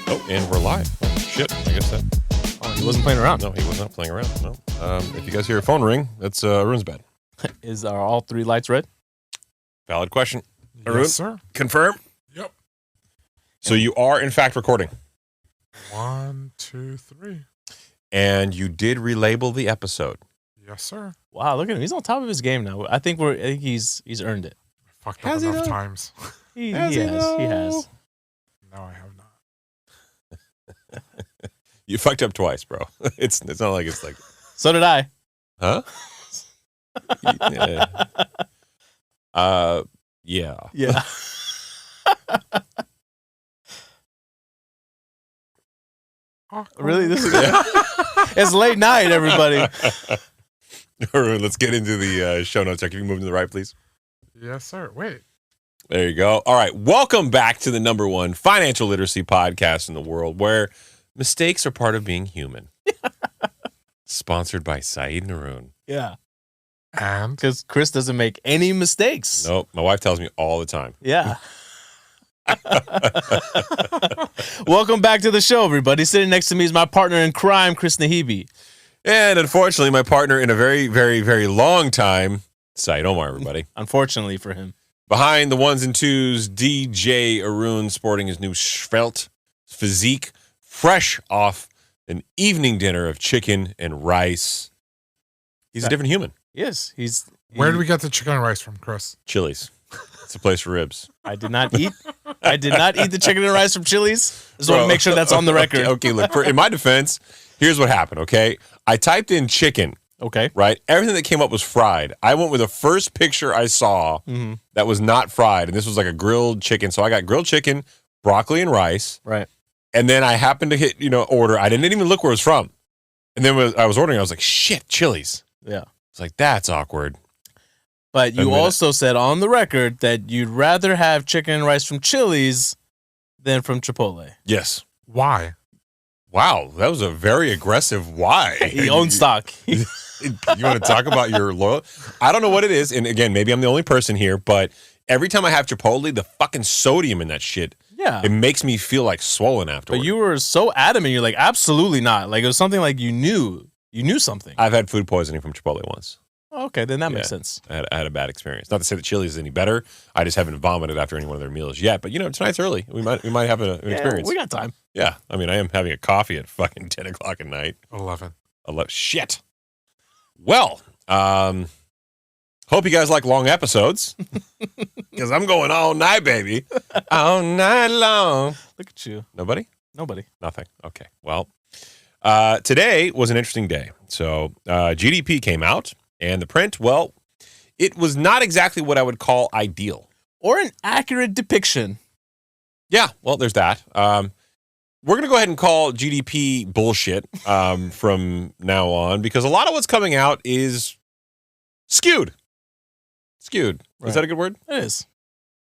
Oh, and we're live. Oh, shit, I guess that. Oh, he wasn't playing around. No, he was not playing around. No. If you guys hear a phone ring, that's Haroon's bed. Are all three lights red? Valid question. Haroon, Yes, sir. confirm. Yep. So you are, in fact, recording. 1, 2, 3. And you did relabel the episode. Yes, sir. Wow, look at him. He's on top of his game now. I think he's earned it. Fucked Has up he enough though? times. He Has he has. though? He has. No, I have not. You fucked up twice, bro. It's not like it's like, So did I. huh? Yeah. Yeah. Really? This is It's late night, everybody. Haroon, let's get into the show notes. Can you move to the right, please? Yes, sir. Wait. There you go. All right. Welcome back to the #1 financial literacy podcast in the world where mistakes are part of being human. Sponsored by Saied and Haroon. Yeah. And Because Chris doesn't make any mistakes. Nope. My wife tells me all the time. Yeah. Welcome back to the show, everybody. Sitting next to me is my partner in crime, Chris Nahibi. And unfortunately, my partner in a very, very, very long time, Saied Omar, everybody. Unfortunately for him. Behind the ones and twos, DJ Haroon sporting his new svelte physique, fresh off an evening dinner of chicken and rice. He's a different human. Yes, where did we get the chicken and rice from, Chris? Chili's. It's a place for ribs. I did not eat the chicken and rice from Chili's. Just want to make sure that's on the record. Okay, look, in my defense, here's what happened, okay? I typed in chicken, Okay. right? Everything that came up was fried. I went with the first picture I saw that was not fried, and this was like a grilled chicken. So I got grilled chicken, broccoli, and rice. Right. And then I happened to hit, order. I didn't even look where it was from. And then when I was ordering, I was like, shit, Chili's. Yeah. It's like, that's awkward. But you also said on the record that you'd rather have chicken and rice from Chili's than from Chipotle. Yes. Why? Wow, that was a very aggressive why. He owns stock. You want to talk about your loyalty? I don't know what it is. And again, maybe I'm the only person here, but every time I have Chipotle, the fucking sodium in that shit, Yeah. it makes me feel like swollen afterwards. But you were so adamant. You're like, absolutely not. Like, it was something like you knew something. I've had food poisoning from Chipotle once. Okay, then that makes sense. I had a bad experience. Not to say that Chili's is any better. I just haven't vomited after any one of their meals yet. But tonight's early. We might have an experience. We got time. Yeah, I mean, I am having a coffee at fucking 10 o'clock at night. 11. Shit. Well, hope you guys like long episodes because I'm going all night, baby, all night long. Look at you. Nobody? Nobody. Nothing. Okay. Well, today was an interesting day. So GDP came out. And the print, well, it was not exactly what I would call ideal. Or an accurate depiction. Yeah, well, there's that. We're going to go ahead and call GDP bullshit from now on because a lot of what's coming out is skewed. Skewed. Right. Is that a good word? It is.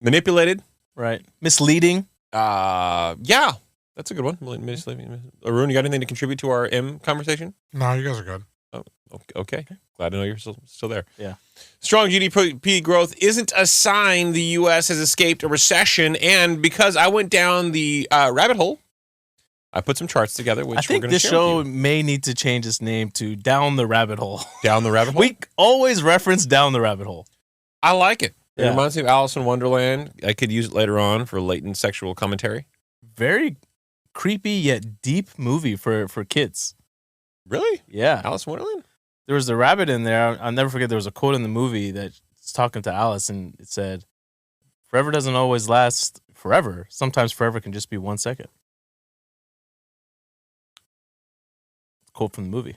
Manipulated? Right. Misleading. Yeah, that's a good one. Misleading. Haroon, you got anything to contribute to our M conversation? No, you guys are good. Oh, okay. Glad to know you're still there. Yeah. Strong GDP growth isn't a sign the U.S. has escaped a recession. And because I went down the rabbit hole, I put some charts together, which I think we're going to this share show with you. may need to change its name to Down the Rabbit Hole. Down the rabbit hole? We always reference Down the Rabbit Hole. I like it. It Yeah. reminds me of Alice in Wonderland. I could use it later on for latent sexual commentary. Very creepy yet deep movie for kids. Really? Yeah. Alice in Wonderland? There was a rabbit in there. I'll never forget. There was a quote in the movie that's talking to Alice, and it said, "Forever doesn't always last forever. Sometimes forever can just be 1 second." Quote from the movie.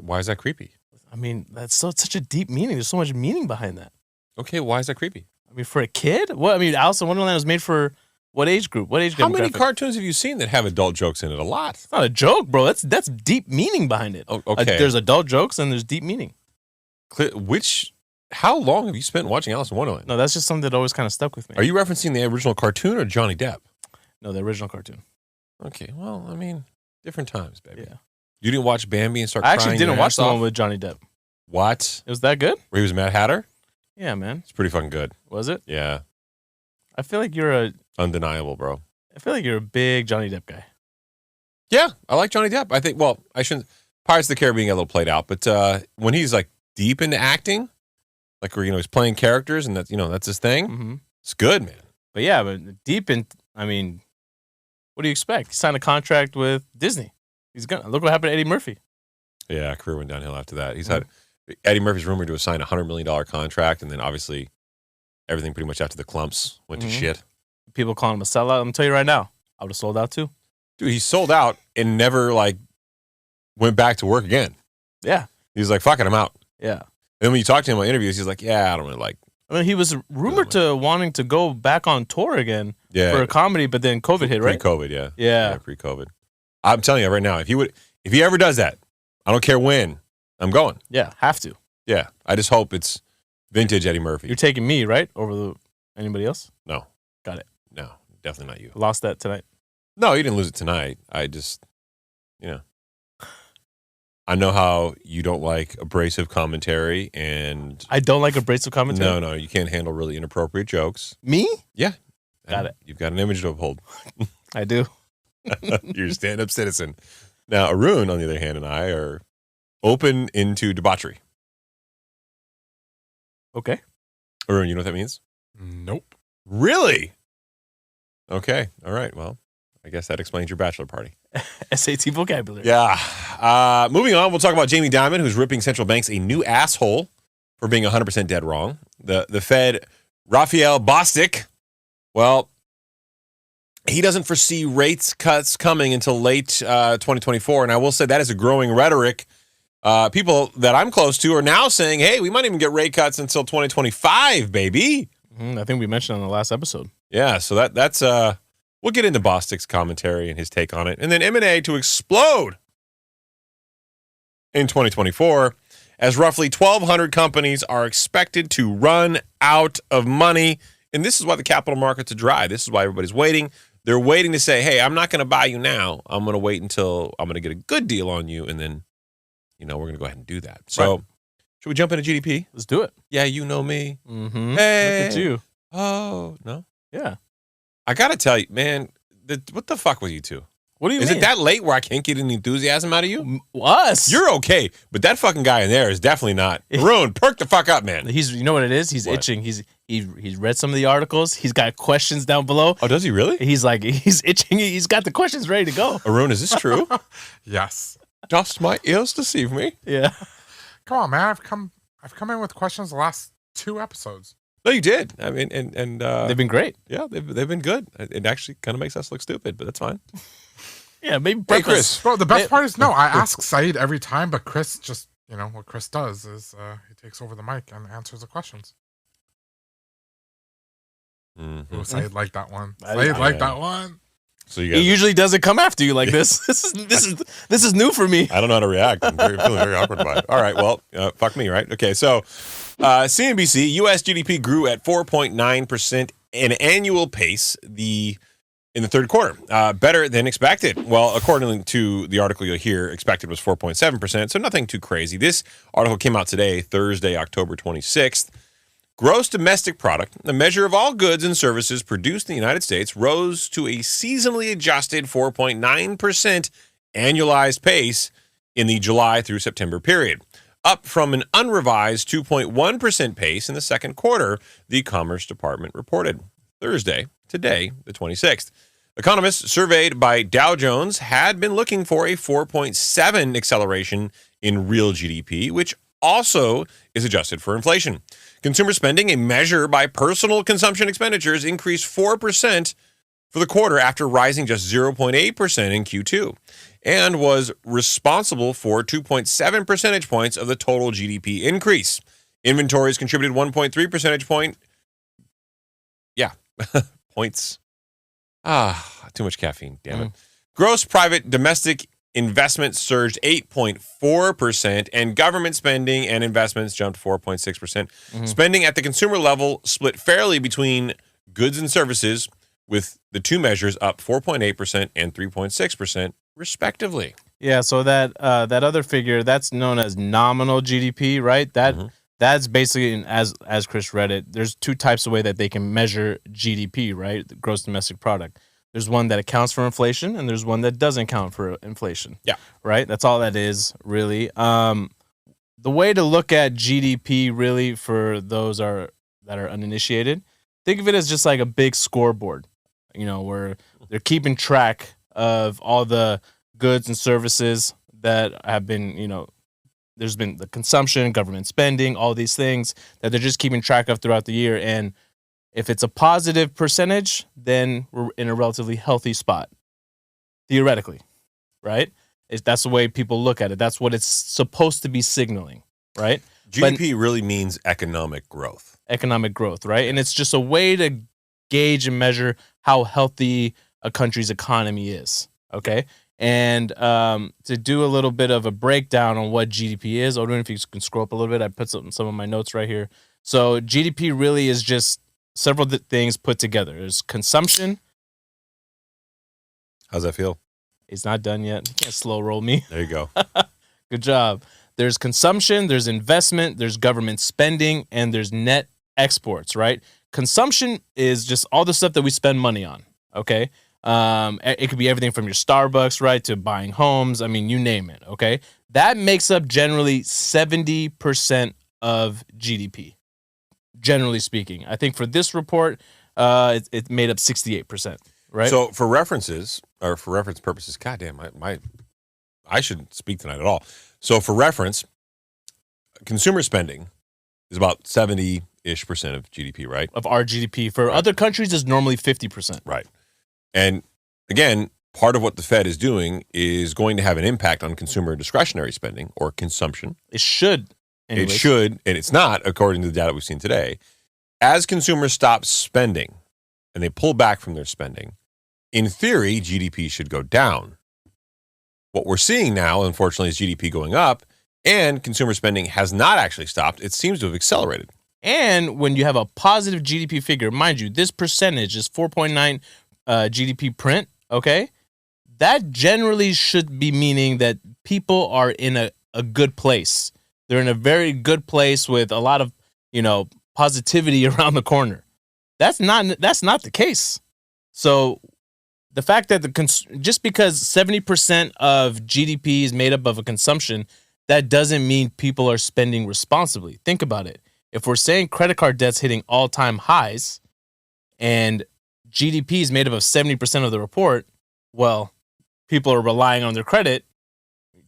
Why is that creepy? I mean, that's such a deep meaning. There's so much meaning behind that. Okay, why is that creepy? I mean, for a kid, what? I mean, Alice in Wonderland was made for what age group? What age How many demographic? cartoons have you seen that have adult jokes in it? A lot. It's not a joke, bro. That's deep meaning behind it. Oh, okay. There's adult jokes and there's deep meaning. How long have you spent watching Alice in Wonderland? No, that's just something that always kind of stuck with me. Are you referencing the original cartoon or Johnny Depp? No, the original cartoon. Okay, well, I mean, different times, baby. Yeah. You didn't watch Bambi and start I crying actually your didn't watch ass the one off? with Johnny Depp. What? It was that good? Where he was Mad Hatter? Yeah, man. It's pretty fucking good. Was it? Yeah. I feel like you're a Undeniable, bro. I feel like you're a big Johnny Depp guy. Yeah, I like Johnny Depp. I think, well, I shouldn't. Pirates of the Caribbean got a little played out, but when he's like deep into acting, like where, he's playing characters and that's his thing, Mm-hmm. it's good, man. But yeah, deep in, I mean, what do you expect? He signed a contract with Disney. Look what happened to Eddie Murphy. Yeah, career went downhill after that. Eddie Murphy's rumored to have signed a $100 million contract, and then obviously everything pretty much after the clumps went to shit. People calling him a sellout. I'm gonna tell you right now, I would have sold out too. Dude, he sold out and never went back to work again. Yeah. He's like, fuck it, I'm out. Yeah. And then when you talk to him on interviews, he's like, yeah, I don't really like. I mean, he was rumored to wanting to go back on tour again for a comedy, but then COVID hit, right? Pre-COVID, yeah. Yeah. Pre-COVID. I'm telling you right now, if he ever does that, I don't care when, I'm going. Yeah, have to. Yeah. I just hope it's vintage Eddie Murphy. You're taking me, right? Over anybody else? No. Got it. No, definitely not you. Lost that tonight. No, you didn't lose it tonight. I just, I know how you don't like abrasive commentary, and I don't like abrasive commentary. No, you can't handle really inappropriate jokes. Me? Yeah. Got it. You've got an image to uphold. I do. You're a stand-up citizen. Now, Haroon, on the other hand, and I are open into debauchery. Okay. Haroon, you know what that means? Nope. Really? Okay. All right. Well, I guess that explains your bachelor party. SAT vocabulary. Yeah. Moving on, we'll talk about Jamie Dimon, who's ripping central banks a new asshole for being 100% dead wrong. The Fed, Raphael Bostic, well, he doesn't foresee rates cuts coming until late 2024. And I will say that is a growing rhetoric. People that I'm close to are now saying, hey, we might even get rate cuts until 2025, baby. I think we mentioned on the last episode. Yeah, so that's we'll get into Bostic's commentary and his take on it. And then M&A to explode in 2024 as roughly 1,200 companies are expected to run out of money. And this is why the capital markets are dry. This is why everybody's waiting. They're waiting to say, hey, I'm not going to buy you now. I'm going to wait until I'm going to get a good deal on you. And then, we're going to go ahead and do that. So, right. Should we jump into GDP? Let's do it. Yeah, you know me. Mm-hmm. Hey. Look at you. Oh, no? Yeah. I got to tell you, man, what the fuck with you two? What do you Is mean? it that late where I can't get any enthusiasm out of you? Us? You're okay, but that fucking guy in there is definitely not. Haroon, perk the fuck up, man. You know what it is? He's itching. He's read some of the articles. He's got questions down below. Oh, does he really? He's itching. He's got the questions ready to go. Haroon, is this true? Yes. Does my ears deceive me? Yeah. Come on, man. I've come in with questions the last 2 episodes. No, you did. I mean, and They've been great. yeah, they've been good. It actually kind of makes us look stupid, but that's fine. Yeah, maybe Hey, breakfast. Chris. Well, the best part is, no, I ask Saied every time, but Chris just, what Chris does is he takes over the mic and answers the questions. Mm-hmm. Ooh, Saied liked that one. I- Saied liked yeah. that one. So you He guys, usually doesn't come after you like this. This is new for me. I don't know how to react. I'm feeling very awkward by it. All right, well, fuck me, right? Okay, so CNBC, U.S. GDP grew at 4.9% an annual pace in the third quarter, better than expected. Well, according to the article you'll hear, expected was 4.7%, so nothing too crazy. This article came out today, Thursday, October 26th. Gross domestic product, the measure of all goods and services produced in the United States, rose to a seasonally adjusted 4.9% annualized pace in the July through September period, up from an unrevised 2.1% pace in the second quarter, the Commerce Department reported Thursday, today, the 26th. Economists surveyed by Dow Jones had been looking for a 4.7 acceleration in real GDP, which also is adjusted for inflation. Consumer spending, a measure by personal consumption expenditures, increased 4% for the quarter after rising just 0.8% in Q2 and was responsible for 2.7 percentage points of the total GDP increase. Inventories contributed 1.3 percentage point. Yeah, points. Too much caffeine, damn it. Gross private domestic investment surged 8.4%, and government spending and investments jumped 4.6%. Spending at the consumer level split fairly between goods and services, with the two measures up 4.8% and 3.6%, respectively. Yeah, so that other figure, that's known as nominal GDP, right? That's basically, as Chris read it, there's two types of way that they can measure GDP, right? The gross domestic product. There's one that accounts for inflation, and there's one that doesn't account for inflation. Yeah. Right? That's all that is, really. The way to look at GDP, really, for those that are uninitiated, think of it as just like a big scoreboard, where they're keeping track of all the goods and services that have been, there's been the consumption, government spending, all these things that they're just keeping track of throughout the year. And if it's a positive percentage, then we're in a relatively healthy spot, theoretically, right? That's the way people look at it. That's what it's supposed to be signaling, right? GDP really means economic growth. Economic growth, right? And it's just a way to gauge and measure how healthy a country's economy is, okay? And to do a little bit of a breakdown on what GDP is, I don't know if you can scroll up a little bit. I put some of my notes right here. So GDP really is just several things put together. There's consumption. How's that feel? It's not done yet. You can't slow roll me. There you go. Good job. There's consumption, there's investment, there's government spending, and there's net exports, right? Consumption is just all the stuff that we spend money on, okay? It could be everything from your Starbucks, right, to buying homes. I mean, you name it, okay? That makes up generally 70% of GDP, generally speaking. I think for this report, it made up 68%, right? So for reference purposes, goddamn, I shouldn't speak tonight at all. So for reference, consumer spending is about 70-ish% of GDP, right? Of our GDP. For other countries, it's normally 50%. Right. And again, part of what the Fed is doing is going to have an impact on consumer discretionary spending or consumption. It should. Anyways. It should, and it's not, according to the data we've seen today. As consumers stop spending and they pull back from their spending, in theory, GDP should go down. What we're seeing now, unfortunately, is GDP going up, and consumer spending has not actually stopped. It seems to have accelerated. And when you have a positive GDP figure, mind you, this percentage is 4.9 GDP print, okay? That generally should be meaning that people are in a good place. They're in a very good place with a lot of, positivity around the corner. That's not the case. So the fact that just because 70% of GDP is made up of a consumption, that doesn't mean people are spending responsibly. Think about it. If we're saying credit card debt's hitting all-time highs and GDP is made up of 70% of the report, well, people are relying on their credit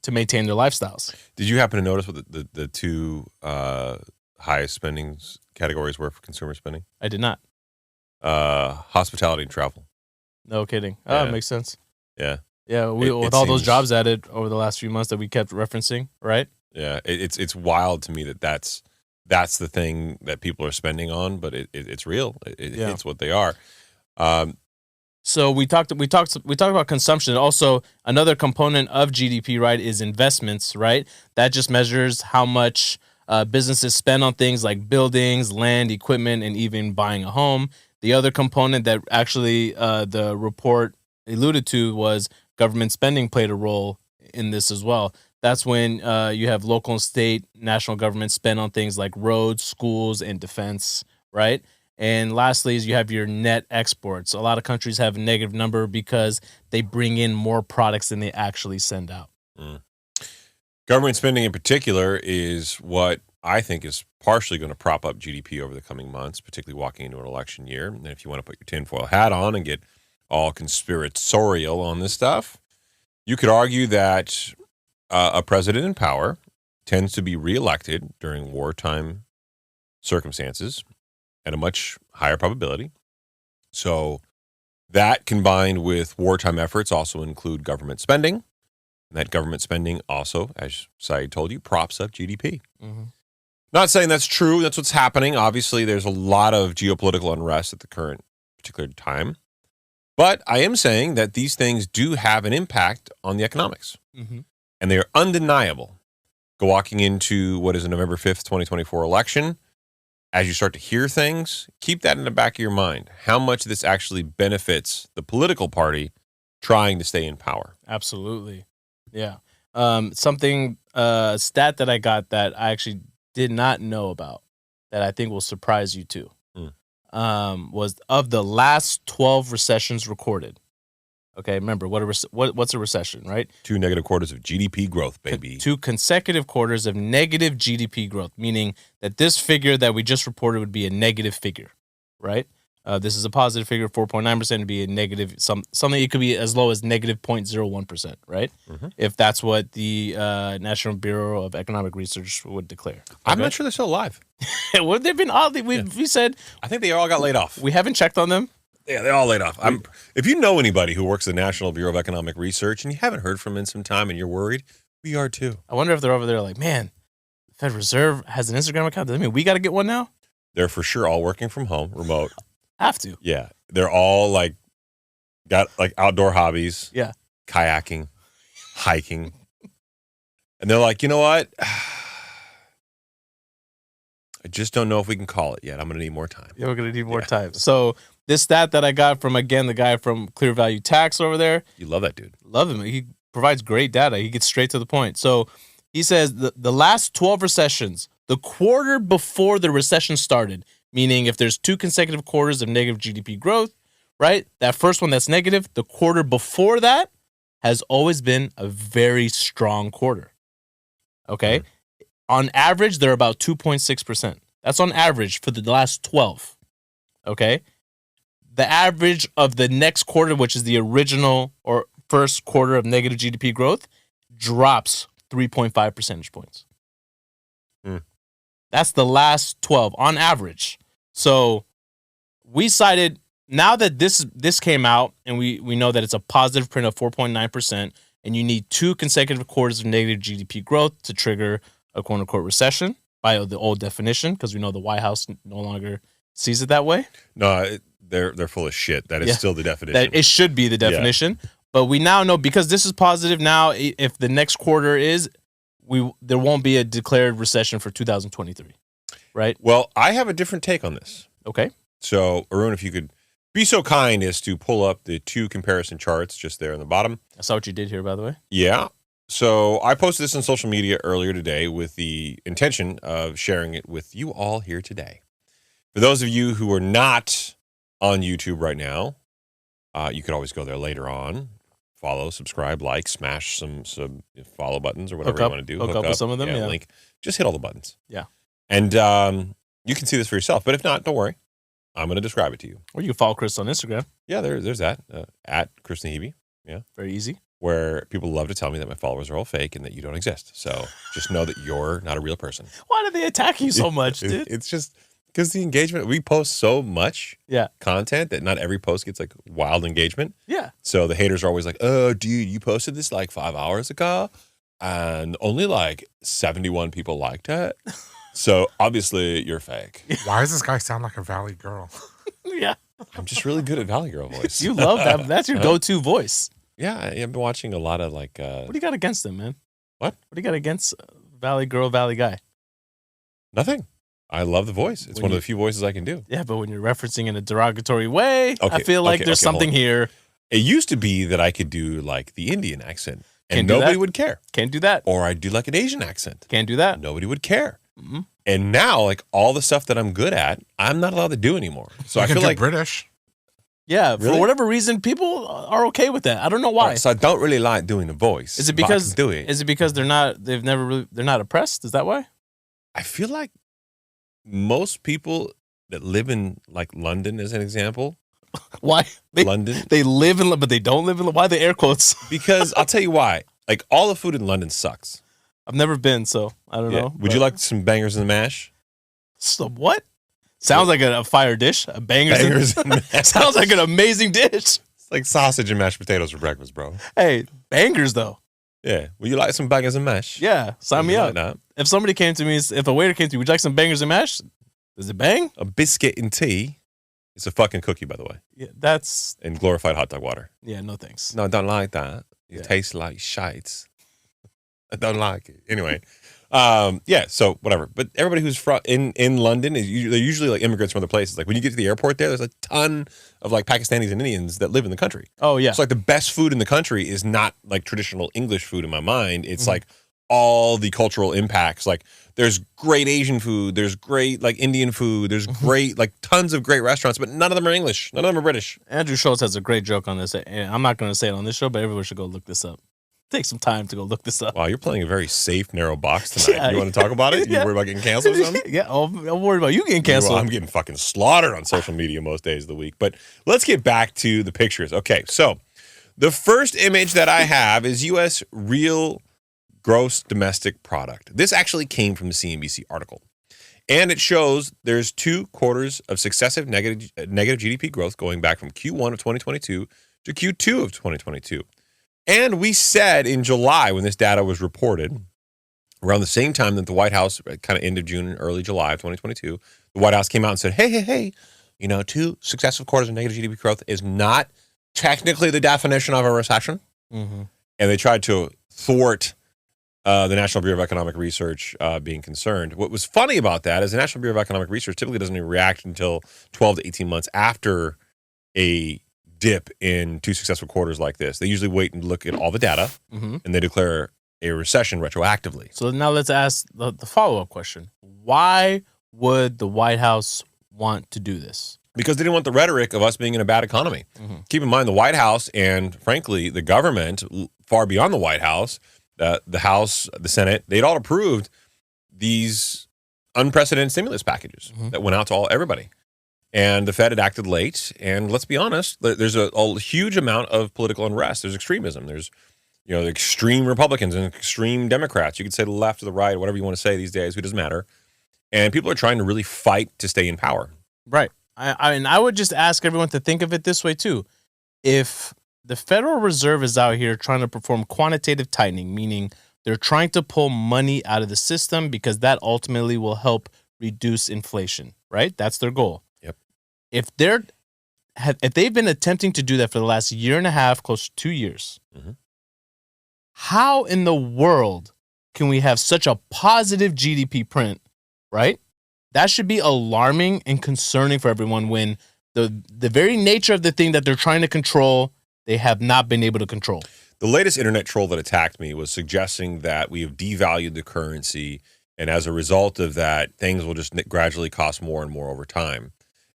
to maintain their lifestyles. Did you happen to notice what the two highest spending categories were for consumer spending? I did not. Hospitality and travel. No kidding. Yeah. Oh, it makes sense. Yeah. Yeah, with all those jobs added over the last few months that we kept referencing, right? Yeah, it's wild to me that's the thing that people are spending on, but it's real. It's what they are. So we talked about consumption. Also, another component of GDP, right, is investments, right? That just measures how much businesses spend on things like buildings, land, equipment, and even buying a home. The other component that actually the report alluded to was government spending played a role in this as well. That's when you have local and state, national government spend on things like roads, schools, and defense, right? And lastly is you have your net exports. A lot of countries have a negative number because they bring in more products than they actually send out. Government spending in particular is what I think is partially going to prop up GDP over the coming months, particularly walking into an election year. And if you want to put your tinfoil hat on and get all conspiratorial on this stuff, you could argue that a president in power tends to be reelected during wartime circumstances at a much higher probability. So that combined with wartime efforts also include government spending. And that government spending also, as Saied told you, props up GDP. Mm-hmm. Not saying that's true. That's what's happening. Obviously, there's a lot of geopolitical unrest at the current particular time. But I am saying that these things do have an impact on the economics. Mm-hmm. And they are undeniable. Go walking into what is a November 5th, 2024 election, as you start to hear things, keep that in the back of your mind. How much this actually benefits the political party trying to stay in power. Absolutely. Yeah. Stat that I got that I actually did not know about that I think will surprise you too, was of the last 12 recessions recorded, Okay, remember what's a recession, right? 2 negative quarters of GDP growth, baby. 2 consecutive quarters of negative GDP growth, meaning that this figure that we just reported would be a negative figure, right? This is a positive figure, 4.9% to be a negative, something it could be as low as negative 0.01%, right? If that's what the National Bureau of Economic Research would declare. Okay? I'm not sure they're still alive. Well, they've been oddly, we said. I think they all got laid off. We haven't checked on them. Yeah, they're all laid off. If you know anybody who works at the National Bureau of Economic Research and you haven't heard from them in some time and you're worried, we are too. I wonder if they're over there like, man, the Fed Reserve has an Instagram account. Does that mean we got to get one now? They're for sure all working from home, remote. Have to. Yeah. They're all got outdoor hobbies. Yeah. Kayaking, hiking. And they're like, you know what? I just don't know if we can call it yet. I'm going to need more time. Yeah, we're going to need more time. So this stat that I got from, again, the guy from Clear Value Tax over there. You love that dude. Love him. He provides great data. He gets straight to the point. So he says the last 12 recessions, the quarter before the recession started, meaning if there's 2 consecutive quarters of negative GDP growth, right? That first one that's negative, the quarter before that has always been a very strong quarter. Okay? On average, they're about 2.6%. That's on average for the last 12. Okay? The average of the next quarter, which is the original or first quarter of negative GDP growth, drops 3.5 percentage points. That's the last 12 on average. So we cited, now that this came out and we know that it's a positive print of 4.9%, and you need 2 consecutive quarters of negative GDP growth to trigger a quote unquote recession by the old definition, because we know the White House no longer sees it that way. No, they're full of shit. That is still the definition. That it should be the definition. Yeah. But we now know, because this is positive now, if the next quarter is, there won't be a declared recession for 2023, right? Well, I have a different take on this. Okay. So, Arun, if you could be so kind as to pull up the 2 comparison charts just there on the bottom. I saw what you did here, by the way. Yeah. So I posted this on social media earlier today with the intention of sharing it with you all here today. For those of you who are not on YouTube right now, you could always go there later on. Follow, subscribe, like, smash some follow buttons or whatever you want to do. Hook up with some of them, yeah. Link. Just hit all the buttons. Yeah. And you can see this for yourself. But if not, don't worry. I'm going to describe it to you. Or you can follow Chris on Instagram. Yeah, there's that. At Chris Nahibi. Yeah. Very easy. Where people love to tell me that my followers are all fake and that you don't exist. So just know that you're not a real person. Why do they attack you so much, dude? It's just because the engagement, we post so much content that not every post gets wild engagement. Yeah. So the haters are always like, oh, dude, you posted this 5 hours ago and only 71 people liked it. So obviously you're fake. Why does this guy sound like a Valley girl? Yeah. I'm just really good at Valley Girl voice. You love that. That's your go-to voice. Yeah. I've been watching a lot of What do you got against them, man? What? What do you got against Valley Girl, Valley Guy? Nothing. I love the voice. It's one of the few voices I can do. Yeah, but when you're referencing in a derogatory way, I feel like there's something here. It used to be that I could do the Indian accent and nobody would care. Can't do that. Or I'd do an Asian accent. Can't do that. Nobody would care. Mm-hmm. And now all the stuff that I'm good at, I'm not allowed to do anymore. So I feel like British. Yeah, really? For whatever reason, people are okay with that. I don't know why. So I don't really like doing the voice. Is it because do it? Is it because they're not oppressed? Is that why? I feel like most people that live in London, as an example. Why? London. They live in, but they don't live in. Why the air quotes? Because I'll tell you why. All the food in London sucks. I've never been, so I don't know. Would you like some bangers in the mash? Some what? Sounds like a fire dish. A bangers in mash. Sounds like an amazing dish. It's like sausage and mashed potatoes for breakfast, bro. Hey, bangers though. Yeah. Would you like some bangers and mash? Yeah, sign me up. If somebody came to me, if a waiter came to me, would you like some bangers and mash? Does it bang? A biscuit and tea. It's a fucking cookie, by the way. Yeah, that's... And glorified hot dog water. Yeah, no thanks. No, I don't like that. It tastes like shite. I don't like it. Anyway. So whatever. But everybody who's in London, they're usually immigrants from other places. When you get to the airport there's a ton of Pakistanis and Indians that live in the country. Oh, yeah. So the best food in the country is not traditional English food in my mind. It's all the cultural impacts. Like there's great Asian food, there's great like Indian food, there's great like tons of great restaurants, but none of them are English, none of them are British. Andrew Schultz has a great joke on this, and I'm not going to say it on this show, but everyone should go look this up. Take some time to go look this up. Wow, you're playing a very safe, narrow box tonight. Yeah. You want to talk about it? You worried about getting canceled or something? Yeah, I'm worried about you getting canceled. Well, I'm getting fucking slaughtered on social media most days of the week. But let's get back to the pictures. Okay, so the first image that I have is U.S. real gross domestic product. This actually came from the CNBC article. And it shows there's 2 quarters of successive negative GDP growth going back from Q1 of 2022 to Q2 of 2022. And we said in July when this data was reported, around the same time that the White House, kind of end of June, early July of 2022, the White House came out and said, hey, 2 successive quarters of negative GDP growth is not technically the definition of a recession. Mm-hmm. And they tried to thwart the National Bureau of Economic Research being concerned. What was funny about that is the National Bureau of Economic Research typically doesn't even react until 12 to 18 months after a dip in 2 successful quarters like this. They usually wait and look at all the data, and they declare a recession retroactively. So now let's ask the follow-up question. Why would the White House want to do this? Because they didn't want the rhetoric of us being in a bad economy. Keep in mind, the White House and, frankly, the government, far beyond the White House, the House, the Senate, they'd all approved these unprecedented stimulus packages that went out to everybody. And the Fed had acted late. And let's be honest, there's a huge amount of political unrest. There's extremism. There's, the extreme Republicans and extreme Democrats. You could say the left or the right, whatever you want to say these days. It doesn't matter. And people are trying to really fight to stay in power. Right. I would just ask everyone to think of it this way, too. If the Federal Reserve is out here trying to perform quantitative tightening, meaning they're trying to pull money out of the system because that ultimately will help reduce inflation, right? That's their goal. If they've been attempting to do that for the last year and a half, close to 2 years, how in the world can we have such a positive GDP print, right? That should be alarming and concerning for everyone when the very nature of the thing that they're trying to control, they have not been able to control. The latest internet troll that attacked me was suggesting that we have devalued the currency, and as a result of that, things will just gradually cost more and more over time.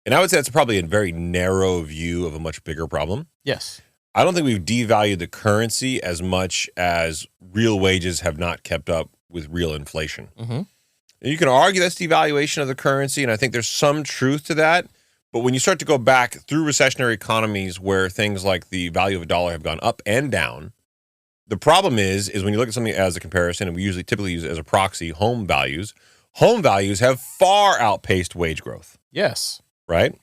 And I would say that's probably a very narrow view of a much bigger problem. Yes. I don't think we've devalued the currency as much as real wages have not kept up with real inflation. And you can argue that's devaluation of the currency, and I think there's some truth to that. But when you start to go back through recessionary economies where things like the value of a dollar have gone up and down, the problem is when you look at something as a comparison, and we typically use it as a proxy, home values have far outpaced wage growth. Yes. Right?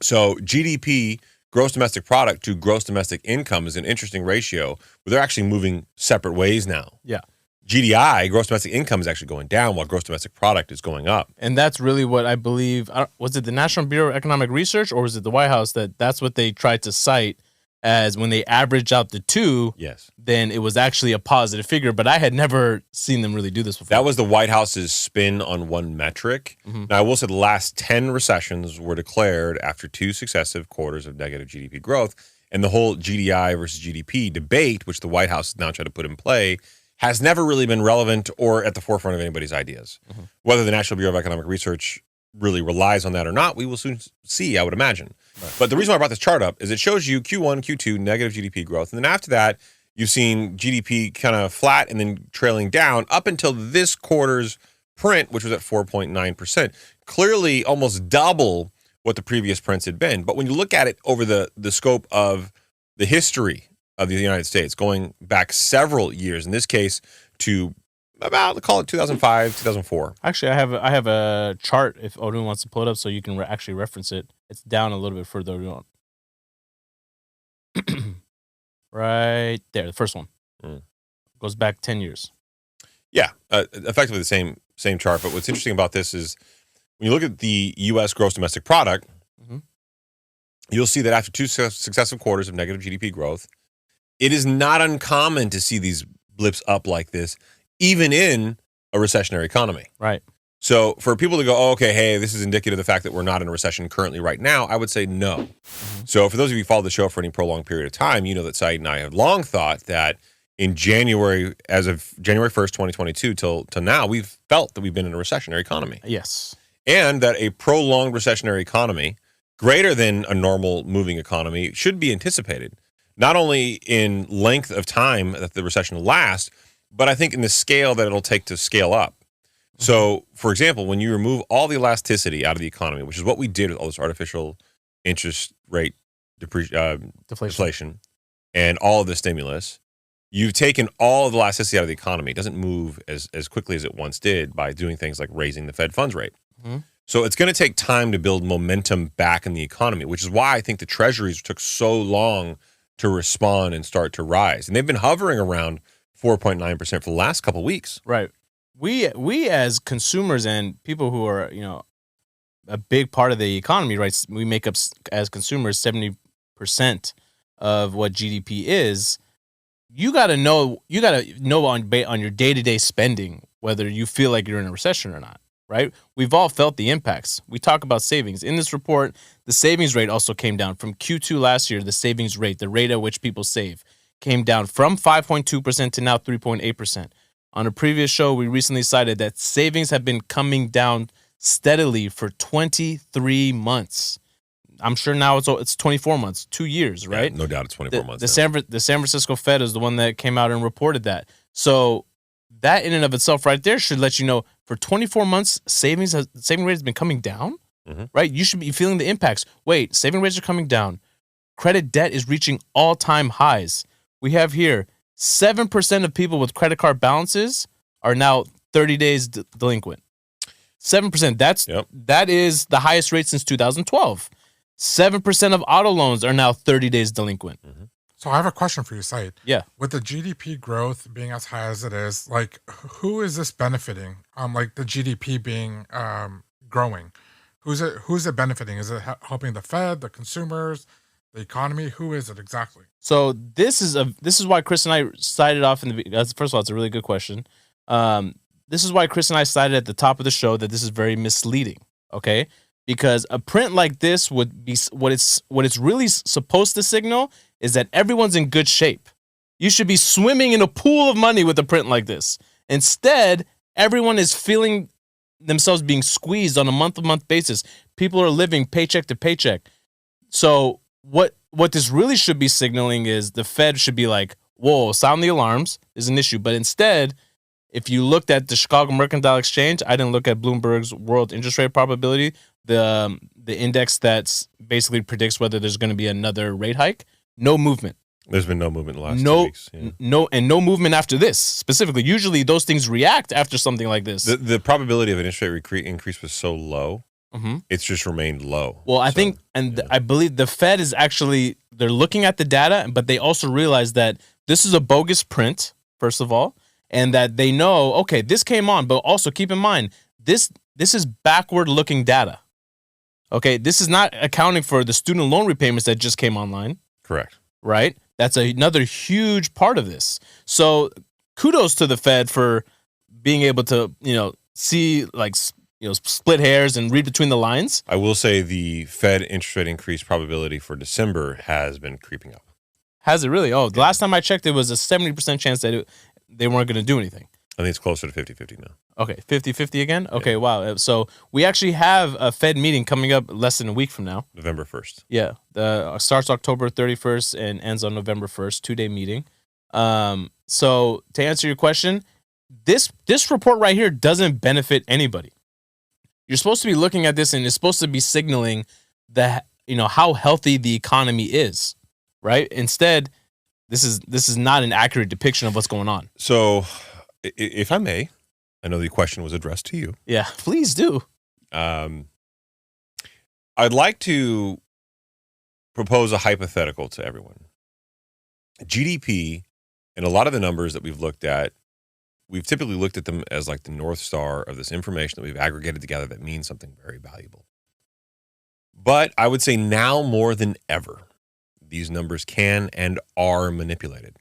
So GDP, gross domestic product, to gross domestic income is an interesting ratio where they're actually moving separate ways now. Yeah. GDI, gross domestic income, is actually going down while gross domestic product is going up. And that's really what I believe. Was it the National Bureau of Economic Research or was it the White House that's what they tried to cite as when they average out the 2, then it was actually a positive figure. But I had never seen them really do this before. That was the White House's spin on one metric. Now, I will say the last 10 recessions were declared after 2 successive quarters of negative GDP growth. And the whole GDI versus GDP debate, which the White House is now trying to put in play, has never really been relevant or at the forefront of anybody's ideas. Whether the National Bureau of Economic Research really relies on that or not, we will soon see, I would imagine. But the reason why I brought this chart up is it shows you Q1, Q2, negative GDP growth. And then after that, you've seen GDP kind of flat and then trailing down up until this quarter's print, which was at 4.9%. Clearly almost double what the previous prints had been. But when you look at it over the scope of the history of the United States, going back several years, in this case to about, call it 2005, 2004. Actually, I have a chart if Odin wants to pull it up so you can actually reference it. It's down a little bit further on. Right there, the first one. Goes back 10 years. Yeah, effectively the same chart. But what's interesting about this is when you look at the U.S. gross domestic product, you'll see that after 2 successive quarters of negative GDP growth, it is not uncommon to see these blips up like this, even in a recessionary economy. Right. So for people to go, oh, okay, hey, this is indicative of the fact that we're not in a recession currently right now, I would say no. So for those of you who follow the show for any prolonged period of time, you know that Saied and I have long thought that in January, as of January 1st, 2022 till now, we've felt that we've been in a recessionary economy. Yes. And that a prolonged recessionary economy, greater than a normal moving economy, should be anticipated, not only in length of time that the recession will last, but I think in the scale that it'll take to scale up. So, for example, when you remove all the elasticity out of the economy, which is what we did with all this artificial interest rate deflation and all of the stimulus, you've taken all of the elasticity out of the economy. It doesn't move as quickly as it once did by doing things like raising the Fed funds rate. Mm-hmm. So it's going to take time to build momentum back in the economy, which is why I think the treasuries took so long to respond and start to rise. And they've been hovering around 4.9% for the last couple of weeks. Right. We as consumers and people who are, a big part of the economy, right? We make up as consumers 70% of what GDP is. You got to know on your day-to-day spending whether you feel like you're in a recession or not, right? We've all felt the impacts. We talk about savings. In this report, the savings rate also came down from Q2 last year. The savings rate, the rate at which people save, came down from 5.2% to now 3.8%. On a previous show, we recently cited that savings have been coming down steadily for 23 months. I'm sure now it's 24 months, 2 years, right? Yeah, no doubt it's 24 months. The San Francisco Fed is the one that came out and reported that. So that in and of itself right there should let you know for 24 months, saving rate has been coming down, right? You should be feeling the impacts. Wait, saving rates are coming down. Credit debt is reaching all-time highs. We have here 7% of people with credit card balances are now 30 days delinquent. 7%. That is the highest rate since 2012. 7% of auto loans are now 30 days delinquent. Mm-hmm. So I have a question for you, Saied. Yeah. With the GDP growth being as high as it is, like, who is this benefiting? Like the GDP being growing, who's it benefiting? Is it helping the Fed, the consumers, the economy? Who is it exactly? So this is why Chris and I cited off first of all, it's a really good question. This is why Chris and I cited at the top of the show that this is very misleading. Okay. Because a print like this would be what it's really supposed to signal is that everyone's in good shape. You should be swimming in a pool of money with a print like this. Instead, everyone is feeling themselves being squeezed on a month-to-month basis. People are living paycheck to paycheck. So what this really should be signaling is the Fed should be like, whoa, sound the alarms is an issue. But instead, if you looked at the Chicago Mercantile Exchange, I didn't look at Bloomberg's world interest rate probability, the index that basically predicts whether there's going to be another rate hike. No movement. There's been no movement in the last 2 weeks. Yeah. No movement after this specifically. Usually those things react after something like this. The probability of an interest rate increase was so low. Mm-hmm. It's just remained low. Well, I believe the Fed is actually, they're looking at the data, but they also realize that this is a bogus print, first of all, and that they know, okay, this came on, but also keep in mind, this is backward-looking data. Okay, this is not accounting for the student loan repayments that just came online. Correct. Right? That's another huge part of this. So kudos to the Fed for being able to, see split hairs and read between the lines. I will say the Fed interest rate increase probability for December has been creeping up. Has it really? Oh, the last time I checked, it was a 70% chance that they weren't going to do anything. I think it's closer to 50-50 now. Okay, 50-50 again? Okay, yeah. Wow. So we actually have a Fed meeting coming up less than a week from now. November 1st. Yeah. Starts October 31st and ends on November 1st, 2-day meeting. So to answer your question, this report right here doesn't benefit anybody. You're supposed to be looking at this and it's supposed to be signaling that, how healthy the economy is, right? Instead, this is not an accurate depiction of what's going on. So if I may, I know the question was addressed to you. Yeah, please do. I'd like to propose a hypothetical to everyone. GDP and a lot of the numbers that we've looked at, we've typically looked at them as like the North Star of this information that we've aggregated together that means something very valuable. But I would say now more than ever, these numbers can and are manipulated.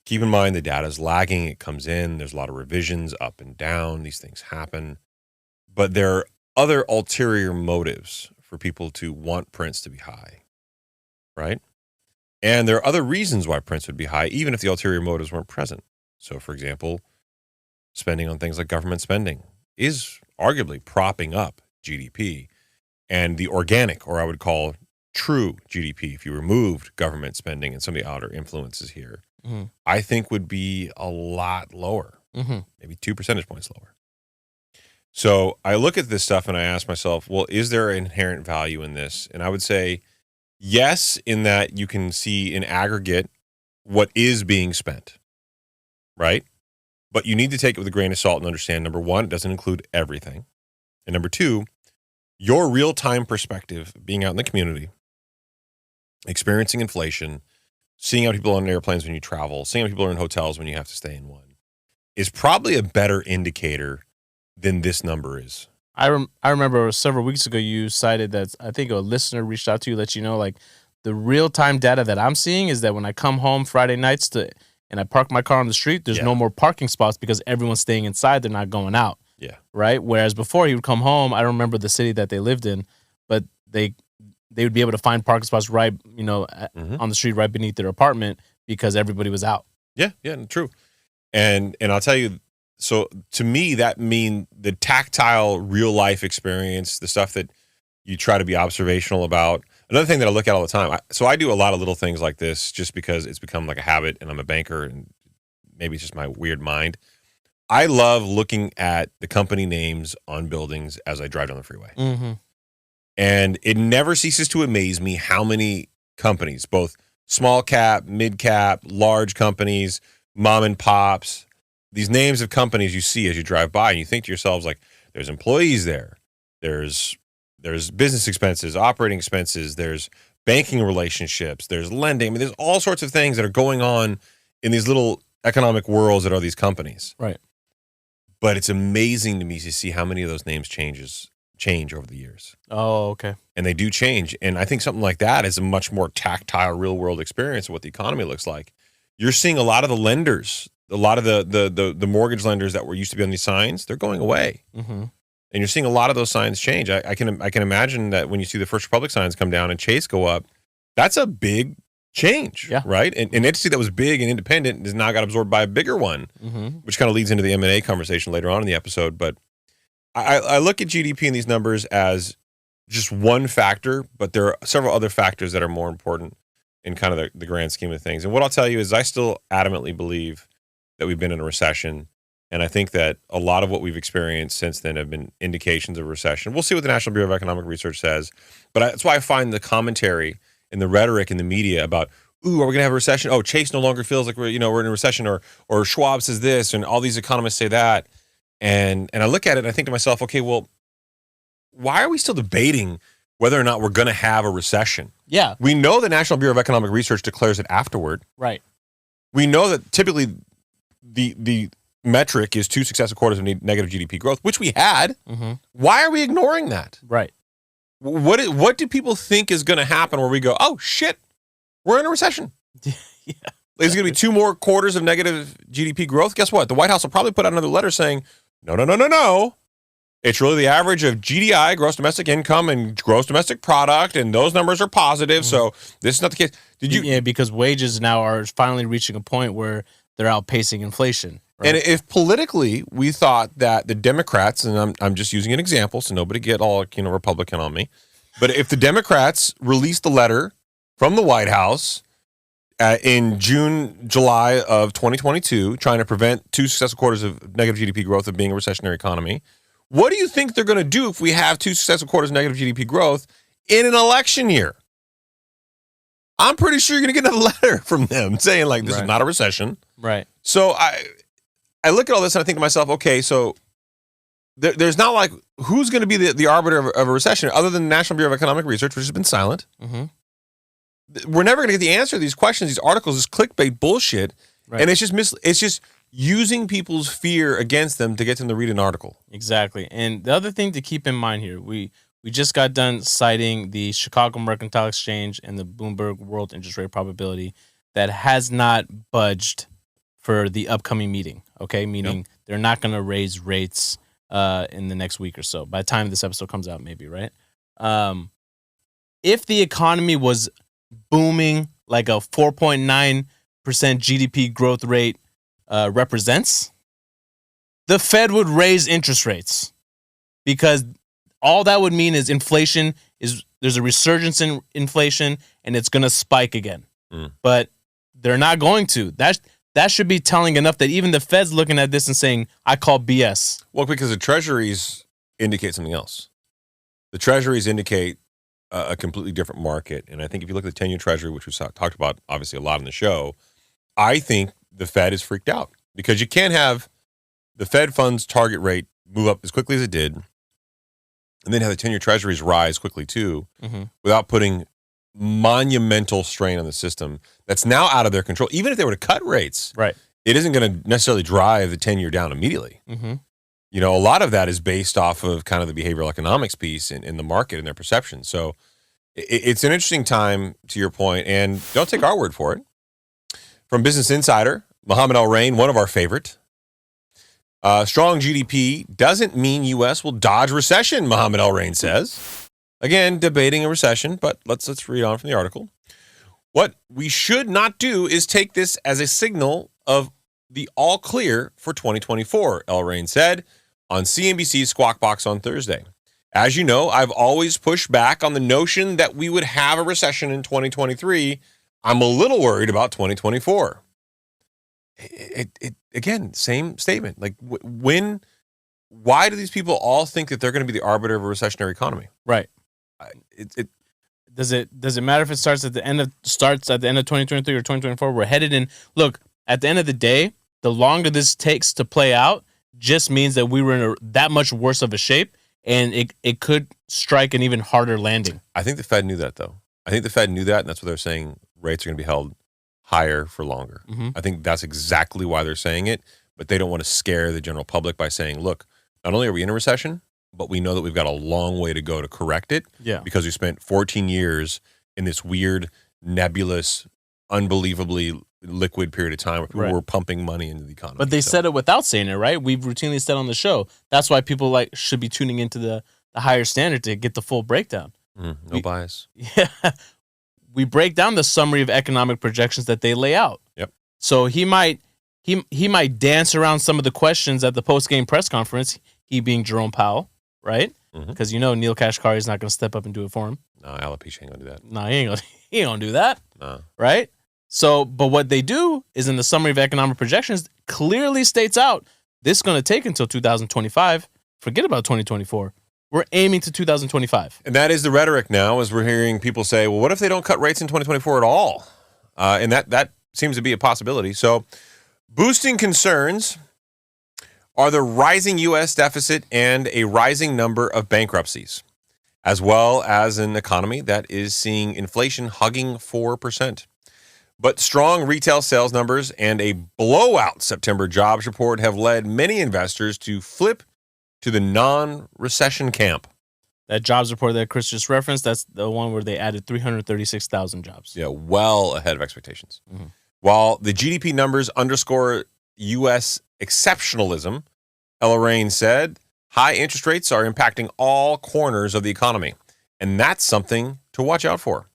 Keep in mind the data is lagging. It comes in. There's a lot of revisions up and down. These things happen. But there are other ulterior motives for people to want prints to be high, right? And there are other reasons why prints would be high, even if the ulterior motives weren't present. So, for example, spending on things like government spending is arguably propping up GDP. And the organic, or I would call true GDP, if you removed government spending and some of the outer influences here, I think would be a lot lower, maybe 2 percentage points lower. So I look at this stuff and I ask myself, well, is there inherent value in this? And I would say yes, in that you can see in aggregate what is being spent, right? But you need to take it with a grain of salt and understand, number one, it doesn't include everything. And number two, your real-time perspective, being out in the community, experiencing inflation, seeing how people are on airplanes when you travel, seeing how people are in hotels when you have to stay in one, is probably a better indicator than this number is. I remember several weeks ago you cited that I think a listener reached out to you, let you know, like, the real-time data that I'm seeing is that when I come home Friday nights and I park my car on the street, there's no more parking spots because everyone's staying inside. They're not going out. Yeah. Right? Whereas before he would come home, I don't remember the city that they lived in, but they would be able to find parking spots right, on the street right beneath their apartment because everybody was out. Yeah, true. And I'll tell you, so to me, that mean the tactile real life experience, the stuff that you try to be observational about. Another thing that I look at all the time. So I do a lot of little things like this just because it's become like a habit, and I'm a banker, and maybe it's just my weird mind. I love looking at the company names on buildings as I drive down the freeway. And it never ceases to amaze me how many companies, both small cap, mid cap, large companies, mom and pops, these names of companies you see as you drive by, and you think to yourselves, like, there's employees there. There's business expenses, operating expenses, there's banking relationships, there's lending. I mean, there's all sorts of things that are going on in these little economic worlds that are these companies. Right. But it's amazing to me to see how many of those names change over the years. Oh, okay. And they do change. And I think something like that is a much more tactile, real world experience of what the economy looks like. You're seeing a lot of the lenders, a lot of the mortgage lenders that were used to be on these signs, they're going away. And you're seeing a lot of those signs change. I can imagine that when you see the First Republic signs come down and Chase go up, that's a big change, right? And an entity that was big and independent has now got absorbed by a bigger one, which kind of leads into the M&A conversation later on in the episode. But I look at GDP and these numbers as just one factor, but there are several other factors that are more important in kind of the grand scheme of things. And what I'll tell you is I still adamantly believe that we've been in a recession. And I think that a lot of what we've experienced since then have been indications of recession. We'll see what the National Bureau of Economic Research says. But that's why I find the commentary and the rhetoric in the media about, ooh, are we going to have a recession? Oh, Chase no longer feels like we're in a recession, or Schwab says this, and all these economists say that. And I look at it and I think to myself, okay, well, why are we still debating whether or not we're going to have a recession? Yeah. We know the National Bureau of Economic Research declares it afterward. Right. We know that typically the metric is 2 successive quarters of negative GDP growth, which we had. Why are we ignoring that? Right. What do people think is going to happen where we go, oh, shit, we're in a recession? There's going to be 2 more quarters of negative GDP growth. Guess what? The White House will probably put out another letter saying, no. It's really the average of GDI, gross domestic income, and gross domestic product, and those numbers are positive. So this is not the case. Yeah, because wages now are finally reaching a point where they're outpacing inflation. Right? And if politically we thought that the Democrats, and I'm just using an example, so nobody get all Republican on me, but if the Democrats released the letter from the White House in July of 2022, trying to prevent 2 successive quarters of negative GDP growth of being a recessionary economy, what do you think they're going to do if we have 2 successive quarters of negative GDP growth in an election year? I'm pretty sure you're going to get a letter from them saying, like, this is not a recession. Right. So I look at all this and I think to myself, okay, so there's not like, who's going to be the arbiter of a recession other than the National Bureau of Economic Research, which has been silent. We're never going to get the answer to these questions, these articles, this clickbait bullshit. Right. And it's just using people's fear against them to get them to read an article. Exactly. And the other thing to keep in mind here, we just got done citing the Chicago Mercantile Exchange and the Bloomberg World Interest Rate Probability that has not budged for the upcoming meeting, okay? Meaning they're not going to raise rates in the next week or so. By the time this episode comes out, maybe, right? If the economy was booming like a 4.9% GDP growth rate represents, the Fed would raise interest rates, because all that would mean is there's a resurgence in inflation and it's going to spike again. But they're not going to. That should be telling enough that even the Fed's looking at this and saying, I call BS. Well, because the treasuries indicate something else. The treasuries indicate a completely different market. And I think if you look at the 10-year treasury, which we talked about obviously a lot in the show, I think the Fed is freaked out, because you can't have the Fed funds target rate move up as quickly as it did and then have the 10-year treasuries rise quickly too, without putting monumental strain on the system that's now out of their control. Even if they were to cut rates, right, it isn't going to necessarily drive the 10-year down immediately. You know, a lot of that is based off of kind of the behavioral economics piece in the market and their perception. So it's an interesting time, to your point, and don't take our word for it. From Business Insider, Mohammed El-Erian, one of our favorite. Strong GDP doesn't mean U.S. will dodge recession, Mohammed El-Erian says. Again, debating a recession, but let's read on from the article. What we should not do is take this as a signal of the all clear for 2024, El-Erian said on CNBC's Squawk Box on Thursday. As you know, I've always pushed back on the notion that we would have a recession in 2023. I'm a little worried about 2024. Again, same statement. Like, why do these people all think that they're going to be the arbiter of a recessionary economy? Right. Does it matter if it starts at the end of 2023 or 2024? We're headed in. Look, at the end of the day, the longer this takes to play out just means that we were in that much worse of a shape, and it could strike an even harder landing. I think the Fed knew that, though. I think the Fed knew that, and that's why they're saying rates are going to be held higher for longer. I think that's exactly why they're saying it, but they don't want to scare the general public by saying, look, not only are we in a recession, but we know that we've got a long way to go to correct it, because we spent 14 years in this weird, nebulous, unbelievably liquid period of time where people were pumping money into the economy. But they said it without saying it, right? We've routinely said on the show. That's why people should be tuning into the higher standard to get the full breakdown. No bias. Yeah. We break down the summary of economic projections that they lay out. Yep. So he might dance around some of the questions at the post-game press conference, he being Jerome Powell, right? Because Neil Kashkari is not going to step up and do it for him. No, alopecia ain't going to do that. No, he ain't going to do that. No. Right? So, but what they do is in the summary of economic projections clearly states out this is going to take until 2025. Forget about 2024. We're aiming to 2025. And that is the rhetoric now, as we're hearing people say, well, what if they don't cut rates in 2024 at all? And that seems to be a possibility. So boosting concerns are the rising U.S. deficit and a rising number of bankruptcies, as well as an economy that is seeing inflation hugging 4%. But strong retail sales numbers and a blowout September jobs report have led many investors to flip to the non-recession camp. That jobs report that Chris just referenced, that's the one where they added 336,000 jobs. Yeah, well ahead of expectations. While the GDP numbers underscore U.S. exceptionalism, El-Erian said, high interest rates are impacting all corners of the economy, and that's something to watch out for.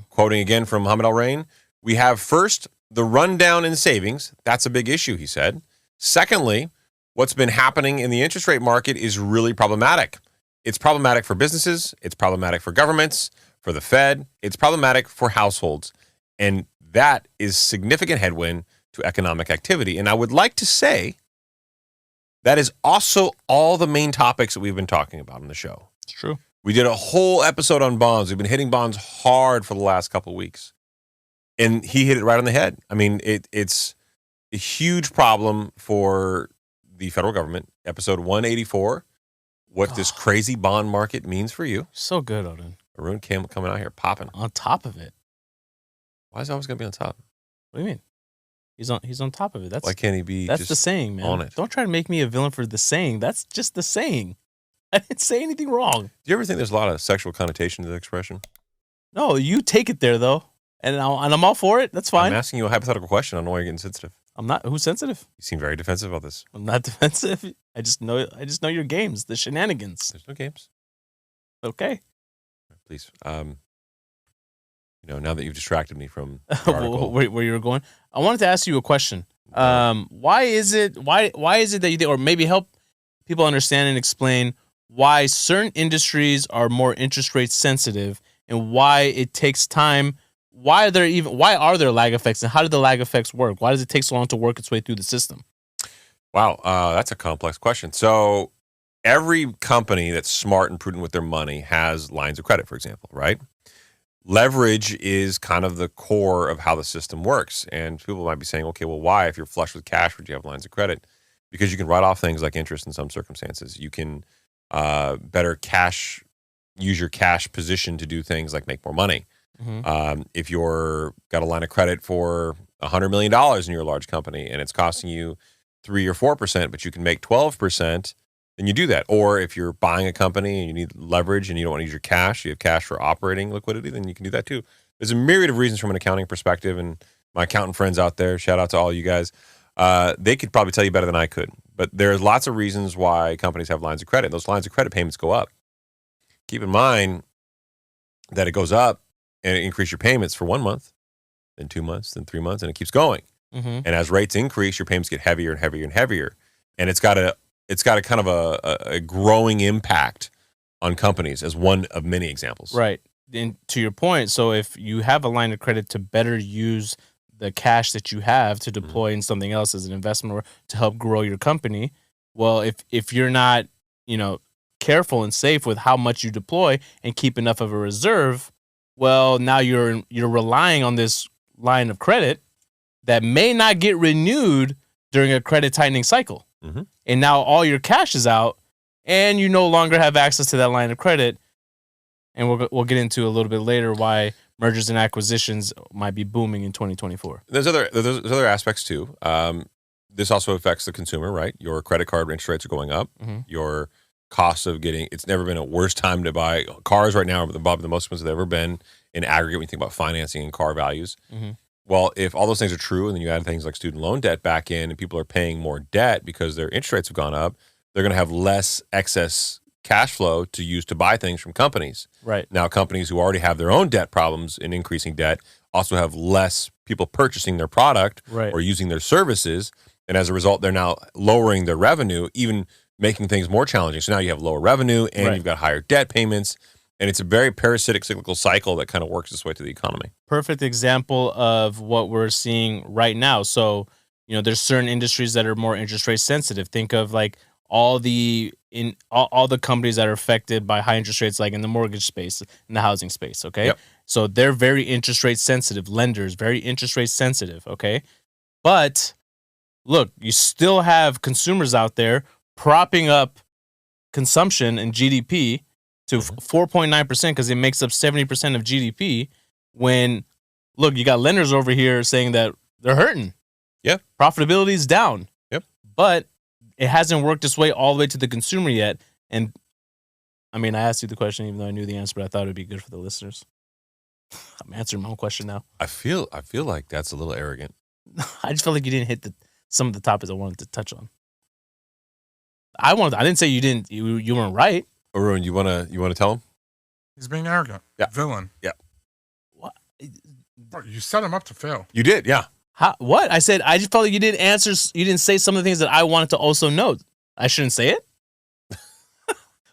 Quoting again from Mohammed El-Erian, we have first the rundown in savings. That's a big issue, he said. Secondly, what's been happening in the interest rate market is really problematic. It's problematic for businesses. It's problematic for governments, for the Fed. It's problematic for households. And that is significant headwind to economic activity. And I would like to say that is also all the main topics that we've been talking about on the show. It's true. We did a whole episode on bonds. We've been hitting bonds hard for the last couple of weeks. And he hit it right on the head. I mean, it's a huge problem for the federal government. Episode 184, what this crazy bond market means for you. So good, Odin. Haroon coming out here popping. On top of it. Why is he always going to be on top? What do you mean? He's on top of it. Why can't he be That's just the saying, man. on it? Don't try to make me a villain for the saying. That's just the saying. I didn't say anything wrong. Do you ever think there's a lot of sexual connotation to the expression? No, you take it there, though. And I'm all for it. That's fine. I'm asking you a hypothetical question. I don't know why you're getting sensitive. I'm not. Who's sensitive? You seem very defensive about this. I'm not defensive. I just know your games, the shenanigans. There's no games. Okay. Please. now that you've distracted me from the article. where you were going, I wanted to ask you a question. Why is it that you think, or maybe help people understand and explain why certain industries are more interest rate sensitive and why it takes time? Why are there lag effects, and how do the lag effects work? Why does it take so long to work its way through the system? Wow, that's a complex question. So every company that's smart and prudent with their money has lines of credit, for example, right? Leverage is kind of the core of how the system works. And people might be saying, okay, well, why? If you're flush with cash, would you have lines of credit? Because you can write off things like interest in some circumstances. You can better use your cash position to do things like make more money. If you're got a line of credit for $100 million in your large company and it's costing you 3 or 4%, but you can make 12%, then you do that. Or if you're buying a company and you need leverage and you don't want to use your cash, you have cash for operating liquidity, then you can do that too. There's a myriad of reasons from an accounting perspective, and my accountant friends out there, shout out to all you guys, they could probably tell you better than I could. But there's lots of reasons why companies have lines of credit. Those lines of credit payments go up. Keep in mind that it goes up and it increases your payments for 1 month, then 2 months, then 3 months, and it keeps going. And as rates increase, your payments get heavier and heavier and heavier. And it's got a kind of a growing impact on companies as one of many examples. Right. And to your point, so if you have a line of credit to better use the cash that you have to deploy in something else as an investment or to help grow your company, well, if you're not, careful and safe with how much you deploy and keep enough of a reserve, well, now you're relying on this line of credit that may not get renewed during a credit tightening cycle. And now all your cash is out and you no longer have access to that line of credit. And we'll get into a little bit later why mergers and acquisitions might be booming in 2024. There's other aspects too. This also affects the consumer, right? Your credit card interest rates are going up. Your cost of it's never been a worse time to buy cars right now, the most expensive they've ever been in aggregate when you think about financing and car values. Well, if all those things are true and then you add things like student loan debt back in and people are paying more debt because their interest rates have gone up, they're going to have less excess cash flow to use to buy things from companies. Right. Now, companies who already have their own debt problems and increasing debt also have less people purchasing their product or using their services. And as a result, they're now lowering their revenue, even making things more challenging. So now you have lower revenue and you've got higher debt payments. And it's a very parasitic cyclical cycle that kind of works its way to the economy. Perfect example of what we're seeing right now. So, there's certain industries that are more interest rate sensitive. Think of like all the companies that are affected by high interest rates, like in the mortgage space, in the housing space. Okay. So they're very interest rate sensitive. Lenders, very interest rate sensitive. Okay. But look, you still have consumers out there propping up consumption and GDP to 4.9% because it makes up 70% of GDP. When, look, you got lenders over here saying that they're hurting. Profitability is down. But it hasn't worked its way all the way to the consumer yet. And I mean, I asked you the question even though I knew the answer, but I thought it would be good for the listeners. I'm answering my own question now. I feel like that's a little arrogant. I just felt like you didn't hit some of the topics I wanted to touch on. I didn't say you didn't. You weren't right. Haroon, you wanna tell him? He's being arrogant. Villain. What? Bro, you set him up to fail. You did, yeah. What? I said I just felt like you didn't answer. You didn't say some of the things that I wanted to also note. I shouldn't say it.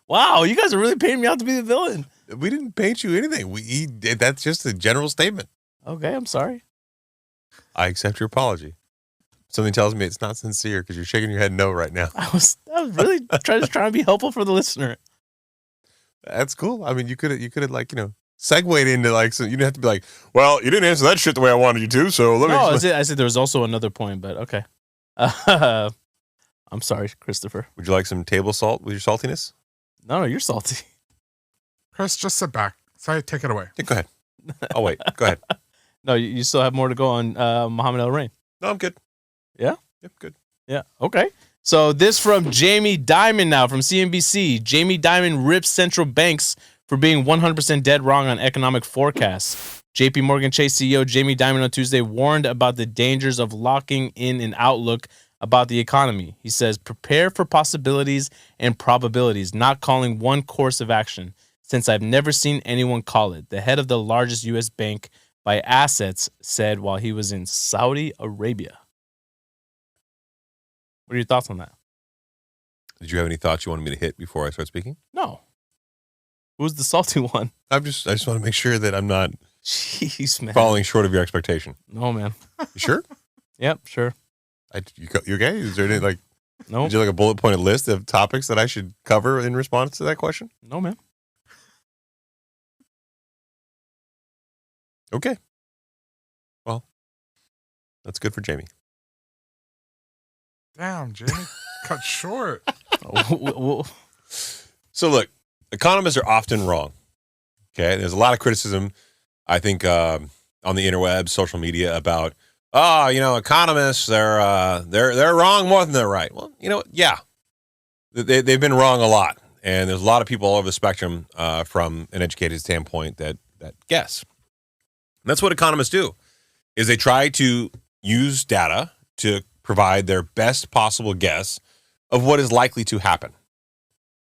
Wow, you guys are really painting me out to be the villain. We didn't paint you anything. That's just a general statement. Okay, I'm sorry. I accept your apology. Something tells me it's not sincere because you're shaking your head no right now. I was really trying to be helpful for the listener. That's cool. I mean, you could have like, segued into like, so you didn't have to be like, well, you didn't answer that shit the way I wanted you to, so let me. No, I said there was also another point, but okay. I'm sorry, Christopher. Would you like some table salt with your saltiness? No, you're salty. Chris, just sit back. Sorry, take it away. Yeah, go ahead. Oh, wait. Go ahead. No, you still have more to go on Mohammaed El-Erian. No, I'm good. Yeah? Yep, good. Yeah, okay. So this from Jamie Dimon now from CNBC. Jamie Dimon rips central banks for being 100% dead wrong on economic forecasts. JP Morgan Chase CEO Jamie Dimon on Tuesday warned about the dangers of locking in an outlook about the economy. He says, prepare for possibilities and probabilities, not calling one course of action, since I've never seen anyone call it. The head of the largest U.S. bank by assets said while he was in Saudi Arabia. What are your thoughts on that? Did you have any thoughts you wanted me to hit before I start speaking? No. Who's the salty one? I just want to make sure that I'm not Jeez, man. falling short of your expectation. No, man. You sure? Yep, sure. You okay? Is there any No. Is there like a bullet pointed list of topics that I should cover in response to that question? No, man. Okay. Well, that's good for Jamie. Damn, Jamie, cut short. So look, economists are often wrong. Okay, there's a lot of criticism, I think, on the interwebs, social media about, economists they're wrong more than they're right. Well, yeah, they've been wrong a lot, and there's a lot of people all over the spectrum from an educated standpoint that guess. And that's what economists do, is they try to use data to provide their best possible guess of what is likely to happen.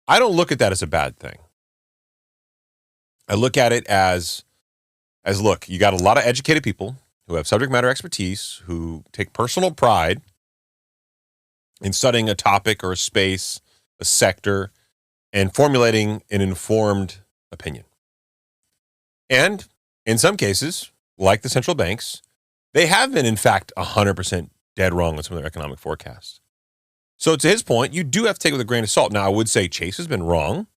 I don't look at that as a bad thing. I look at it as look, you got a lot of educated people who have subject matter expertise, who take personal pride in studying a topic or a space, a sector, and formulating an informed opinion. And in some cases, like the central banks, they have been, in fact, 100% dead wrong on some of their economic forecasts. So to his point, you do have to take it with a grain of salt. Now, I would say Chase has been wrong.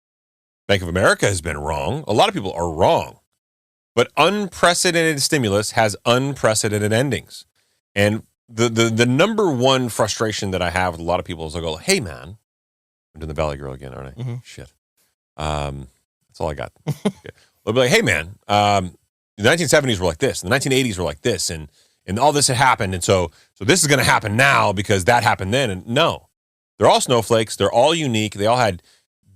Bank of America has been wrong. A lot of people are wrong. But unprecedented stimulus has unprecedented endings. And the number one frustration that I have with a lot of people is I go, hey, man, I'm doing the Valley Girl again, aren't I? Mm-hmm. Shit. That's all I got. Okay. They'll be like, hey, man, the 1970s were like this. And the 1980s were like this. And all this had happened. And so this is going to happen now because that happened then. And no, they're all snowflakes. They're all unique. They all had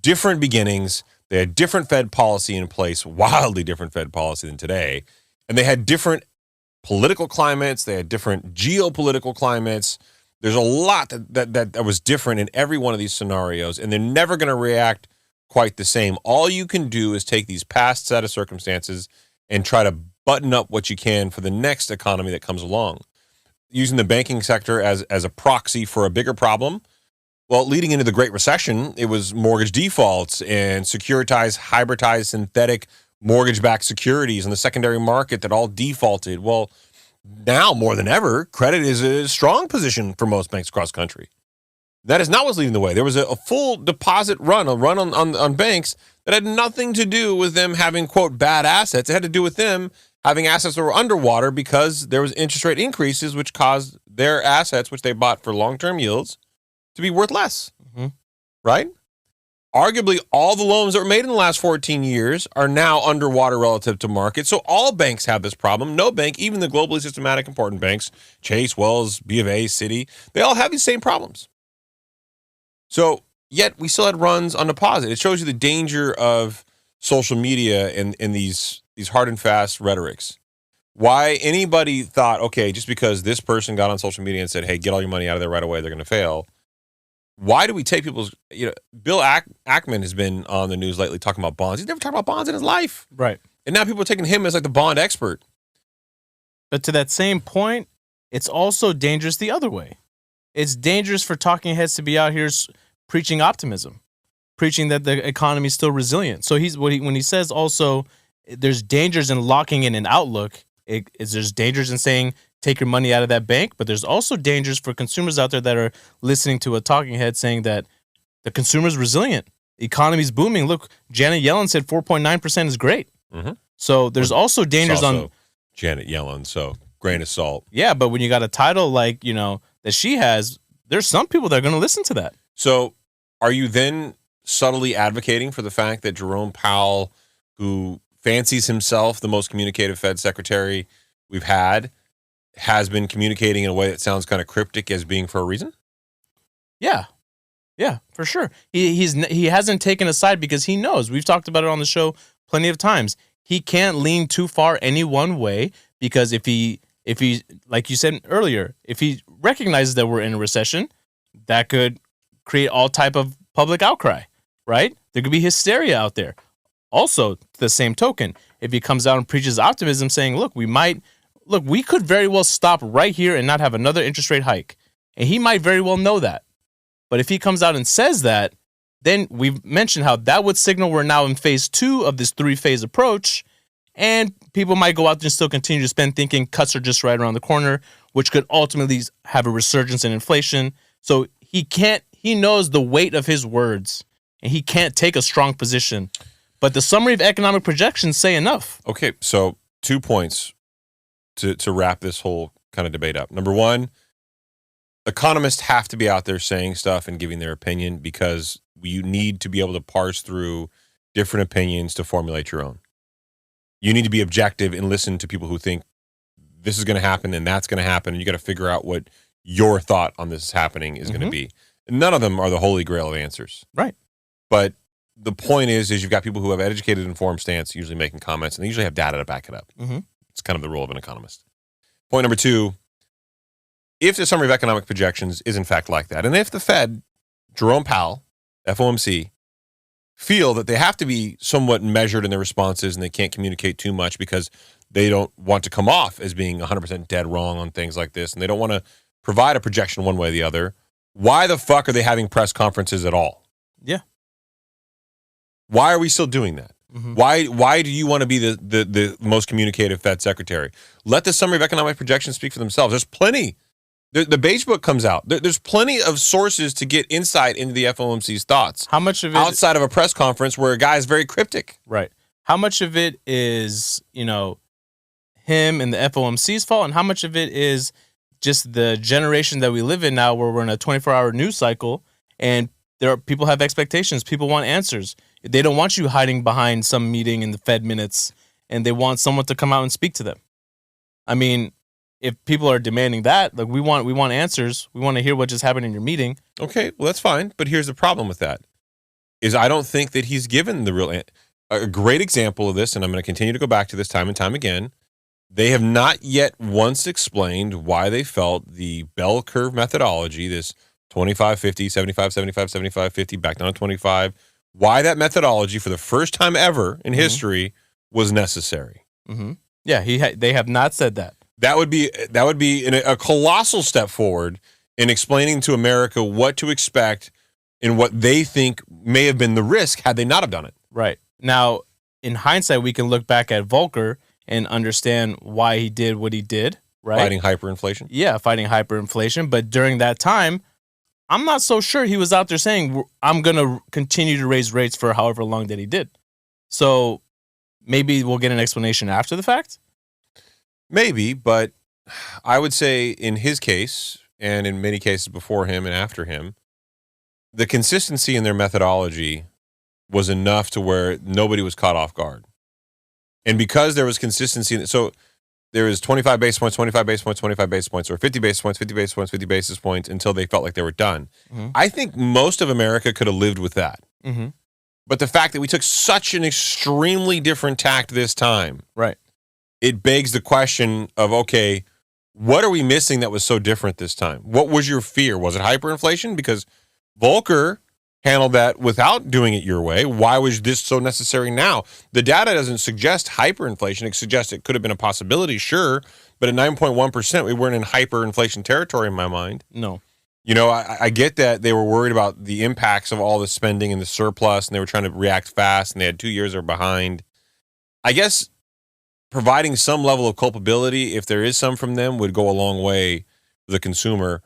different beginnings. They had different Fed policy in place, wildly different Fed policy than today. And they had different political climates. They had different geopolitical climates. There's a lot that was different in every one of these scenarios. And they're never going to react quite the same. All you can do is take these past set of circumstances and try to button up what you can for the next economy that comes along. Using the banking sector as a proxy for a bigger problem, well, leading into the Great Recession, it was mortgage defaults and securitized, hybridized, synthetic mortgage-backed securities in the secondary market that all defaulted. Well, now more than ever, credit is a strong position for most banks across the country. That is not what's leading the way. There was a full deposit run, on banks that had nothing to do with them having, quote, bad assets. It had to do with them having assets that were underwater because there was interest rate increases, which caused their assets, which they bought for long-term yields, to be worth less, right? Arguably, all the loans that were made in the last 14 years are now underwater relative to market. So all banks have this problem. No bank, even the globally systematic important banks, Chase, Wells, B of A, Citi, they all have these same problems. So yet we still had runs on deposit. It shows you the danger of social media and these hard and fast rhetorics. Why anybody thought, okay, just because this person got on social media and said, hey, get all your money out of there right away, they're going to fail. Why do we take people's, Bill Ackman has been on the news lately talking about bonds. He's never talked about bonds in his life. Right. And now people are taking him as like the bond expert. But to that same point, it's also dangerous the other way. It's dangerous for talking heads to be out here preaching optimism, preaching that the economy is still resilient. So when he says also there's dangers in locking in an outlook, there's dangers in saying take your money out of that bank, but there's also dangers for consumers out there that are listening to a talking head saying that the consumer's resilient, economy's booming. Look, Janet Yellen said 4.9% is great. Mm-hmm. So there's also dangers on Janet Yellen. So grain of salt. Yeah, but when you got a title like that she has, there's some people that are going to listen to that. So are you then subtly advocating for the fact that Jerome Powell, who fancies himself the most communicative Fed secretary we've had, has been communicating in a way that sounds kind of cryptic as being for a reason? Yeah, for sure. He hasn't taken a side because he knows. We've talked about it on the show plenty of times. He can't lean too far any one way because if he, like you said earlier, if he recognizes that we're in a recession, that could create all type of public outcry, right? There could be hysteria out there. Also, to the same token, if he comes out and preaches optimism saying, look, we could very well stop right here and not have another interest rate hike. And he might very well know that. But if he comes out and says that, then we've mentioned how that would signal we're now in phase 2 of this 3-phase approach. And people might go out there and still continue to spend thinking cuts are just right around the corner, which could ultimately have a resurgence in inflation. So he knows the weight of his words, and he can't take a strong position. But the summary of economic projections say enough. Okay, so 2 points to wrap this whole kind of debate up. Number one, economists have to be out there saying stuff and giving their opinion because you need to be able to parse through different opinions to formulate your own. You need to be objective and listen to people who think this is going to happen and that's going to happen, and you got to figure out what your thought on this happening is going to be. None of them are the holy grail of answers. Right. But the point is you've got people who have educated, informed stance usually making comments, and they usually have data to back it up. It's kind of the role of an economist. Point number 2, if the summary of economic projections is in fact like that, and if the Fed, Jerome Powell, FOMC, feel that they have to be somewhat measured in their responses and they can't communicate too much because they don't want to come off as being 100% dead wrong on things like this, and they don't want to provide a projection one way or the other, why the fuck are they having press conferences at all? Yeah. Why are we still doing that? Why do you want to be the most communicative Fed secretary? Let the summary of economic projections speak for themselves. There's plenty. The beige book comes out. There's plenty of sources to get insight into the FOMC's thoughts. How much of it outside of a press conference where a guy is very cryptic? Right. How much of it is, him and the FOMC's fault, and how much of it is just the generation that we live in now, where we're in a 24-hour news cycle, and people have expectations. People want answers. They don't want you hiding behind some meeting in the Fed minutes, and they want someone to come out and speak to them. I mean, if people are demanding that, like we want answers. We want to hear what just happened in your meeting. Okay, well, that's fine. But here's the problem with that, is I don't think that he's given the real a great example of this, and I'm going to continue to go back to this time and time again. They have not yet once explained why they felt the bell curve methodology, this 25, 50, 75, 75, 75, 50, back down to 25, why that methodology for the first time ever in history was necessary. Yeah, they have not said that. That would be a colossal step forward in explaining to America what to expect and what they think may have been the risk had they not have done it. Right. Now, in hindsight, we can look back at Volcker and understand why he did what he did, right? Fighting hyperinflation. Yeah, fighting hyperinflation. But during that time, I'm not so sure he was out there saying, I'm going to continue to raise rates for however long that he did. So maybe we'll get an explanation after the fact? Maybe, but I would say in his case, and in many cases before him and after him, the consistency in their methodology was enough to where nobody was caught off guard. And because there was consistency, so there was 25 basis points, 25 basis points, 25 basis points, or 50 basis points, 50 basis points, 50 basis points until they felt like they were done. I think most of America could have lived with that. But the fact that we took such an extremely different tact this time, right? It begs the question of, okay, what are we missing that was so different this time? What was your fear? Was it hyperinflation? Because Volcker handled that without doing it your way. Why was this so necessary now? The data doesn't suggest hyperinflation. It suggests it could have been a possibility, sure, but at 9.1%, we weren't in hyperinflation territory in my mind. No. I get that they were worried about the impacts of all the spending and the surplus, and they were trying to react fast, and they had 2 years or behind. I guess providing some level of culpability, if there is some from them, would go a long way for the consumer.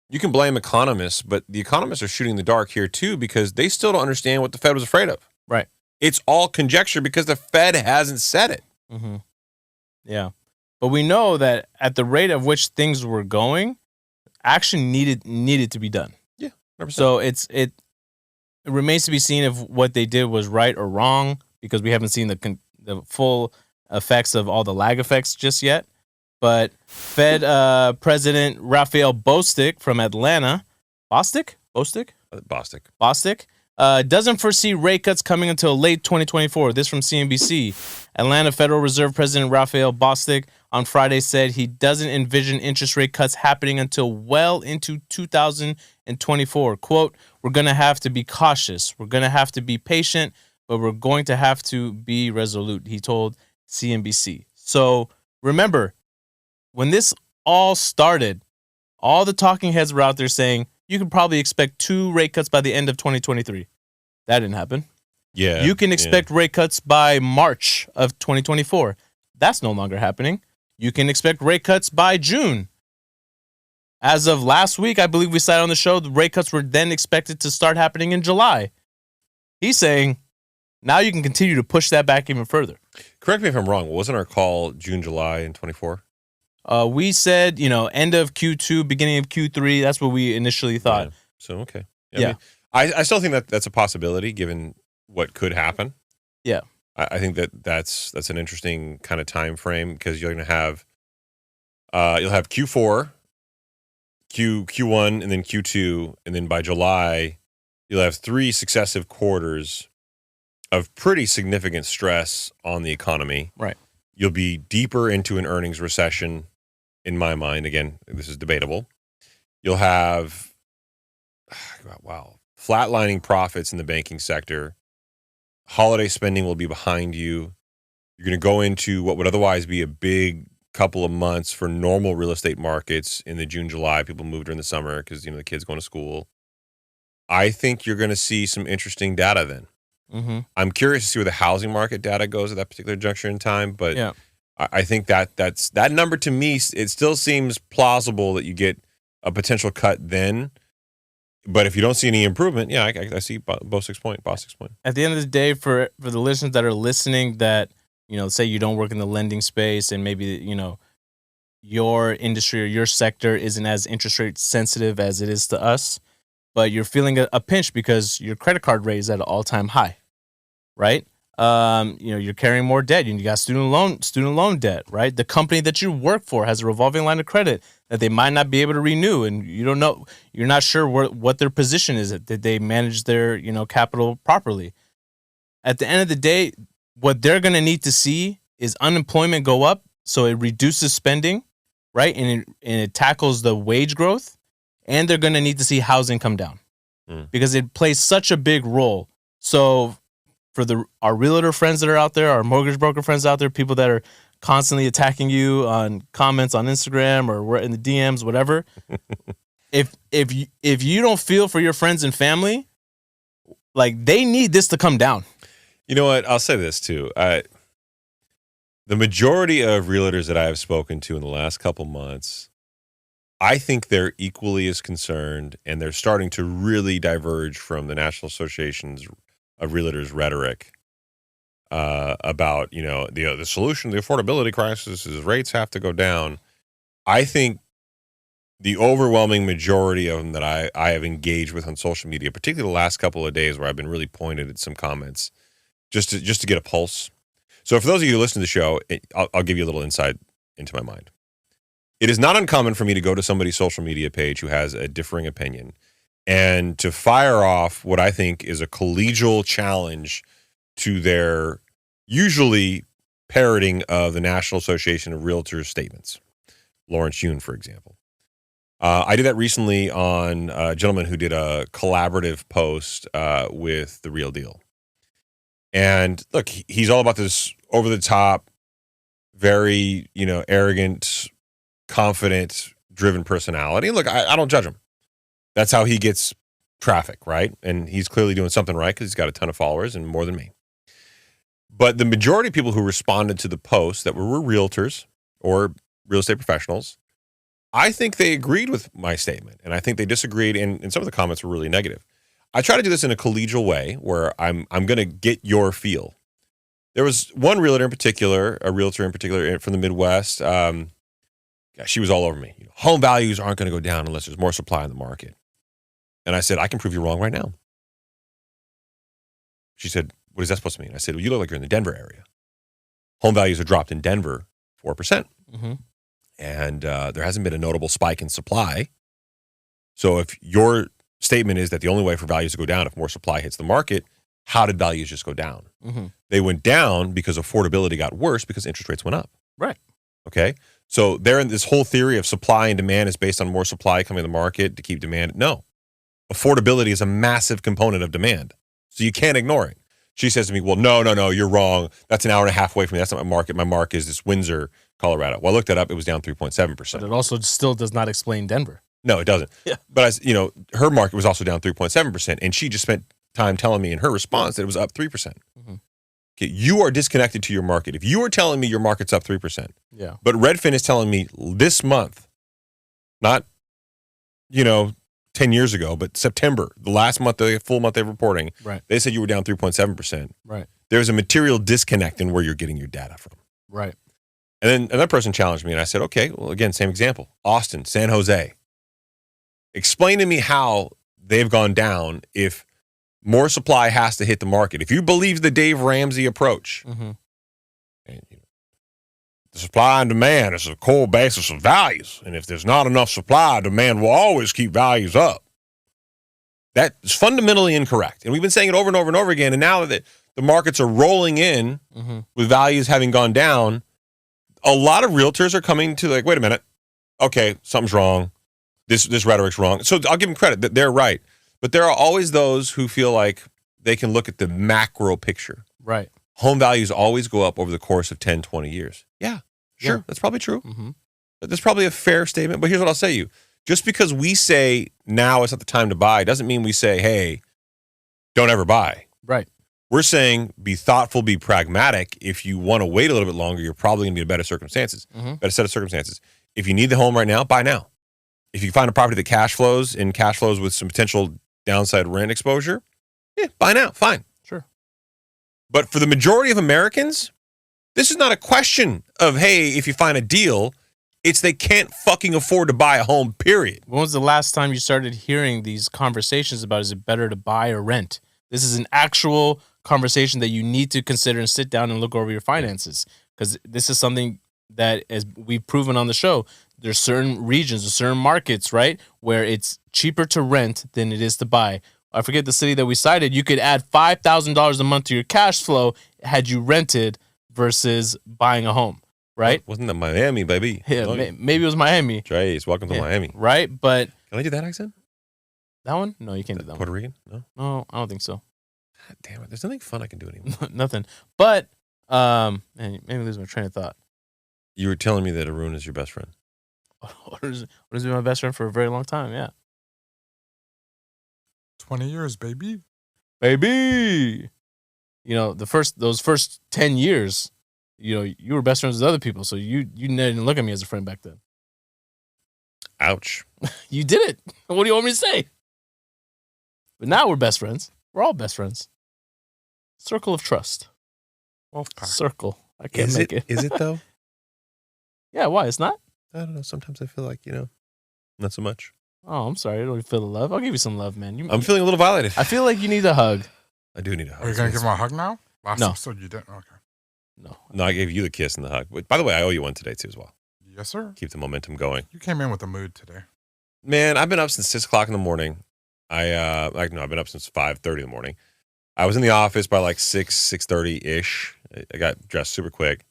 You can blame economists, but the economists are shooting in the dark here too because they still don't understand what the Fed was afraid of. Right. It's all conjecture because the Fed hasn't said it. Yeah. But we know that at the rate of which things were going, action needed to be done. Yeah. 100%. So it remains to be seen if what they did was right or wrong because we haven't seen the full effects of all the lag effects just yet. But Fed President Raphael Bostic from Atlanta, Bostic, doesn't foresee rate cuts coming until late 2024. This from CNBC. Atlanta Federal Reserve President Raphael Bostic on Friday said he doesn't envision interest rate cuts happening until well into 2024. Quote, we're going to have to be cautious. We're going to have to be patient, but we're going to have to be resolute, he told CNBC. So remember, when this all started, all the talking heads were out there saying you can probably expect 2 rate cuts by the end of 2023. That didn't happen. Yeah. You can expect rate cuts by March of 2024. That's no longer happening. You can expect rate cuts by June. As of last week, I believe we said on the show, the rate cuts were then expected to start happening in July. He's saying now you can continue to push that back even further. Correct me if I'm wrong. Wasn't our call June, July in 24? We said, end of Q2, beginning of Q3. That's what we initially thought. Yeah. So, okay. Yeah. I still think that's a possibility given what could happen. Yeah. I think that's an interesting kind of time frame because you're going to have you'll have Q4, Q1, and then Q2, and then by July you'll have 3 successive quarters of pretty significant stress on the economy. Right. You'll be deeper into an earnings recession, in my mind. Again, this is debatable. You'll have flatlining profits in the banking sector. Holiday spending will be behind you. You're going to go into what would otherwise be a big couple of months for normal real estate markets in the June, July. People move during the summer because, the kids going to school. I think you're going to see some interesting data then. Mm-hmm. I'm curious to see where the housing market data goes at that particular juncture in time, but Yeah. I think that's that number to me, it still seems plausible that you get a potential cut then. But if you don't see any improvement, yeah, I see Bostic's point. At the end of the day, for the listeners that are listening that, say you don't work in the lending space and maybe, your industry or your sector isn't as interest rate sensitive as it is to us, but you're feeling a pinch because your credit card rate is at an all-time high, right? You're carrying more debt. You got student loan debt, right? The company that you work for has a revolving line of credit that they might not be able to renew, and you're not sure what their position is. Did they manage their capital properly? At the end of the day, what they're going to need to see is unemployment go up, so it reduces spending, right? And it tackles the wage growth, and they're going to need to see housing come down because it plays such a big role. So for our realtor friends that are out there, our mortgage broker friends out there, people that are constantly attacking you on comments on Instagram or we're in the DMs, whatever. if you don't feel for your friends and family, like they need this to come down. You know what? I'll say this too. The majority of realtors that I have spoken to in the last couple months, I think they're equally as concerned, and they're starting to really diverge from the National Association's of realtors' rhetoric about the solution to the affordability crisis is rates have to go down. I think the overwhelming majority of them that I have engaged with on social media, particularly the last couple of days where I've been really pointed at some comments just to get a pulse. So for those of you who listen to the show, I'll give you a little insight into my mind. It is not uncommon for me to go to somebody's social media page who has a differing opinion and to fire off what I think is a collegial challenge to their usually parroting of the National Association of Realtors statements. Lawrence Yoon, for example. I did that recently on a gentleman who did a collaborative post with The Real Deal. And look, he's all about this over-the-top, very, arrogant, confident, driven personality. Look, I don't judge him. That's how he gets traffic, right? And he's clearly doing something right because he's got a ton of followers and more than me. But the majority of people who responded to the post that were realtors or real estate professionals, I think they agreed with my statement. And I think they disagreed, and some of the comments were really negative. I try to do this in a collegial way where I'm going to get your feel. There was one realtor in particular, a realtor in particular from the Midwest. She was all over me. Home values aren't going to go down unless there's more supply in the market. And I said, I can prove you wrong right now. She said, what is that supposed to mean? I said, well, you look like you're in the Denver area. Home values have dropped in Denver 4%. Mm-hmm. And there hasn't been a notable spike in supply. So if your statement is that the only way for values to go down if more supply hits the market, how did values just go down? Mm-hmm. They went down because affordability got worse because interest rates went up. Right. Okay. So there in this whole theory of supply and demand is based on more supply coming to the market to keep demand. No. Affordability is a massive component of demand. So you can't ignore it. She says to me, well, no, you're wrong. That's an hour and a half away from me. That's not my market. My mark is this Windsor, Colorado. Well, I looked that up. It was down 3.7%. But it also still does not explain Denver. No, it doesn't. Yeah. But, her market was also down 3.7%. And she just spent time telling me in her response that it was up 3%. Mm-hmm. Okay, you are disconnected to your market. If you are telling me your market's up 3%, yeah. but Redfin is telling me this month, not, 10 years ago, but September, the last month, the full month they're reporting, right. They said you were down 3.7%. Right. There's a material disconnect in where you're getting your data from. Right. And then another person challenged me, and I said, okay, well, again, same example. Austin, San Jose. Explain to me how they've gone down if more supply has to hit the market. If you believe the Dave Ramsey approach, mm-hmm. and, the supply and demand is a core basis of values. And if there's not enough supply, demand will always keep values up. That is fundamentally incorrect. And we've been saying it over and over and over again. And now that the markets are rolling in mm-hmm. with values having gone down, a lot of realtors are coming to like, wait a minute. Okay, something's wrong. This rhetoric's wrong. So I'll give them credit that they're right. But there are always those who feel like they can look at the macro picture. Right. Home values always go up over the course of 10, 20 years. Yeah, sure. Yeah. That's probably true. Mm-hmm. That's probably a fair statement. But here's what I'll say to you. Just because we say now is not the time to buy doesn't mean we say, hey, don't ever buy. Right. We're saying be thoughtful, be pragmatic. If you want to wait a little bit longer, you're probably going to be in better circumstances, mm-hmm. better set of circumstances. If you need the home right now, buy now. If you find a property that cash flows with some potential downside rent exposure, buy now. Fine. Sure. But for the majority of Americans, this is not a question of, hey, if you find a deal, it's they can't fucking afford to buy a home, period. When was the last time you started hearing these conversations about is it better to buy or rent? This is an actual conversation that you need to consider and sit down and look over your finances, because this is something that, as we've proven on the show, there's certain regions or certain markets, right, where it's cheaper to rent than it is to buy. I forget the city that we cited. You could add $5,000 a month to your cash flow had you rented versus buying a home, right? Wasn't that Miami, baby? Yeah, maybe it was Miami. Trace, welcome to Miami. Right, but... Can I do that accent? That one? No, you can't do that Puerto one. Rican? No? No, I don't think so. God damn it. There's nothing fun I can do anymore. Nothing. But, man, maybe lose my train of thought. You were telling me that Haroon is your best friend. What has been my best friend for a very long time, yeah. 20 years, baby. Baby! Those first 10 years, you were best friends with other people, so you didn't look at me as a friend back then. Ouch. You did it. What do you want me to say? But now we're best friends. We're all best friends. Circle of trust. Wolfpack. Circle. I can't make it. Is it though? Yeah, why? It's not? I don't know. Sometimes I feel like, not so much. Oh, I'm sorry. I don't feel the love. I'll give you some love, man. I'm feeling a little violated. I feel like you need a hug. I do need a hug. Are you going to give him a hug now? Last No. episode you didn't? Okay. No, I gave you the kiss and the hug. By the way, I owe you one today too as well. Yes, sir. Keep the momentum going. You came in with a mood today. Man, I've been up since 6 o'clock in the morning. I've been up since 5:30 in the morning. I was in the office by like 6:30-ish. I got dressed super quick.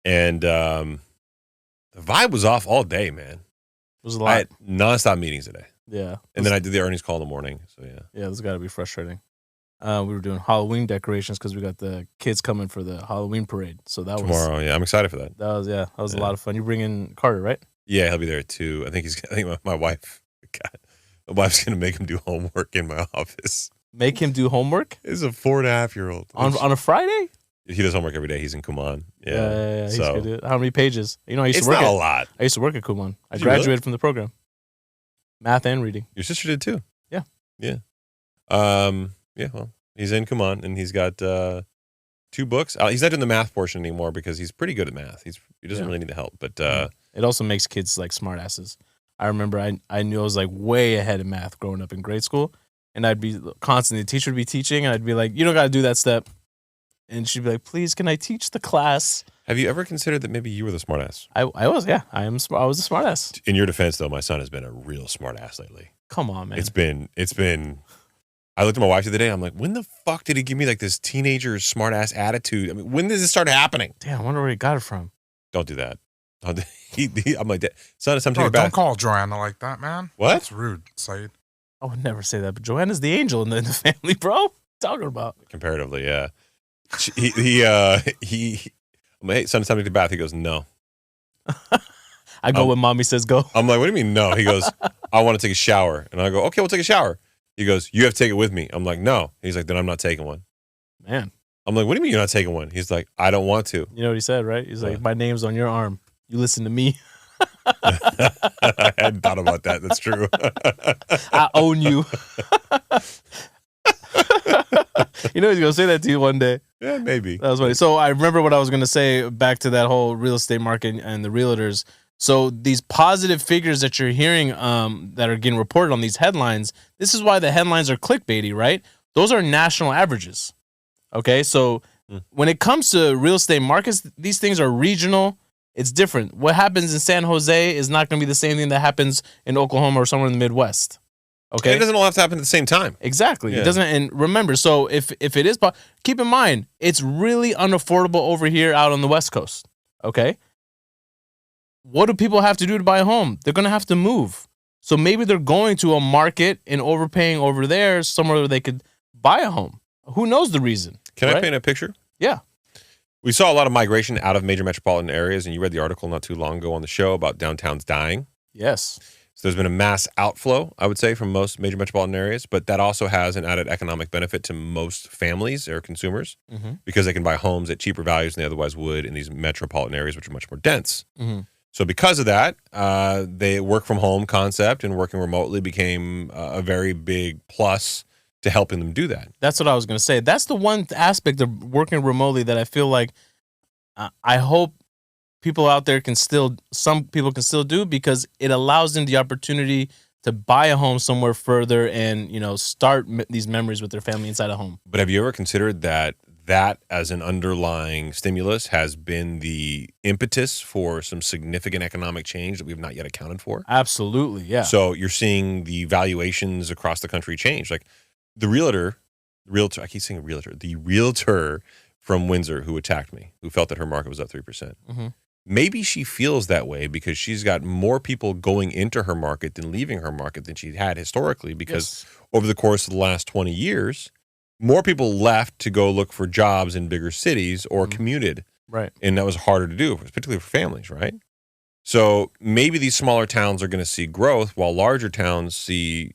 And the vibe was off all day, man. It was a lot. I had nonstop meetings today. Yeah. And then I did the earnings call in the morning. So, yeah. Yeah, this got to be frustrating. We were doing Halloween decorations because we got the kids coming for the Halloween parade. So that Tomorrow, yeah. I'm excited for that. That was a lot of fun. You bring in Carter, right? Yeah, he'll be there too. I think my wife, my wife's going to make him do homework in my office. Make him do homework? He's a 4.5-year-old. On a Friday? He does homework every day. He's in Kumon. Yeah. He's so, good. How many pages? I used it's to work not a lot. I used to work at Kumon. I Did graduated you really? from the program. Math and reading. Your sister did too. Yeah. Yeah. Well, he's in Kumon and he's got 2 books. He's not doing the math portion anymore because he's pretty good at math. He doesn't really need the help. But it also makes kids like smartasses. I remember I knew I was like way ahead in math growing up in grade school. And I'd be constantly, the teacher would be teaching, and I'd be like, you don't got to do that step. And she'd be like, please, can I teach the class? have you ever considered that maybe you were the smartass? I was, yeah. I was a smartass. In your defense, though, my son has been a real smartass lately. Come on, man. It's been. I looked at my wife the other day. I'm like, when the fuck did he give me like this teenager smartass attitude? I mean, when does this start happening? Damn, I wonder where he got it from. Don't do that. I'm like, son, it's time to Bro, take it back. don't call Joanna like that, man. What? That's rude, Saied. I would never say that, but Joanna's the angel in the family, bro. talking about? Comparatively, yeah. I'm like, hey, son, it's time to take a bath. He goes, no. I go when mommy says go. I'm like, what do you mean no? He goes, I want to take a shower. And I go, okay, we'll take a shower. He goes, you have to take it with me. I'm like, no. He's like, then I'm not taking one. Man. I'm like, what do you mean you're not taking one? He's like, I don't want to. You know what he said, right? He's like, my name's on your arm. You listen to me. I hadn't thought about that. That's true. I own you. You know he's going to say that to you one day. Yeah, maybe. That was funny. So I remember what I was going to say back to that whole real estate market and the realtors. So these positive figures that you're hearing that are getting reported on these headlines, this is why the headlines are clickbaity, right? Those are national averages. Okay, so when it comes to real estate markets, these things are regional. It's different. What happens in San Jose is not going to be the same thing that happens in Oklahoma or somewhere in the Midwest. Okay, And it doesn't all have to happen at the same time. exactly. Yeah. It doesn't. And remember, so if it is, keep in mind, it's really unaffordable over here out on the West Coast. Okay, what do people have to do to buy a home? They're going to have to move. So maybe they're going to a market and overpaying over there somewhere where they could buy a home. Who knows the reason? Can right? I paint a picture? Yeah. We saw a lot of migration out of major metropolitan areas, and you read the article not too long ago on the show about downtowns dying. Yes. So there's been a mass outflow, I would say, from most major metropolitan areas, but that also has an added economic benefit to most families or consumers because they can buy homes at cheaper values than they otherwise would in these metropolitan areas, which are much more dense. So because of that, the work from home concept and working remotely became a very big plus to helping them do that. That's what I was going to say. That's the one aspect of working remotely that I feel like I hope people out there some people can still do, because it allows them the opportunity to buy a home somewhere further and, start these memories with their family inside a home. But have you ever considered that as an underlying stimulus has been the impetus for some significant economic change that we've not yet accounted for? Absolutely, yeah. So you're seeing the valuations across the country change. Like the realtor, I keep saying realtor, the realtor from Windsor who attacked me, who felt that her market was up 3%. Maybe she feels that way because she's got more people going into her market than leaving her market than she had historically, because over the course of the last 20 years, more people left to go look for jobs in bigger cities or commuted. Right. And that was harder to do, particularly for families, right? So maybe these smaller towns are going to see growth while larger towns see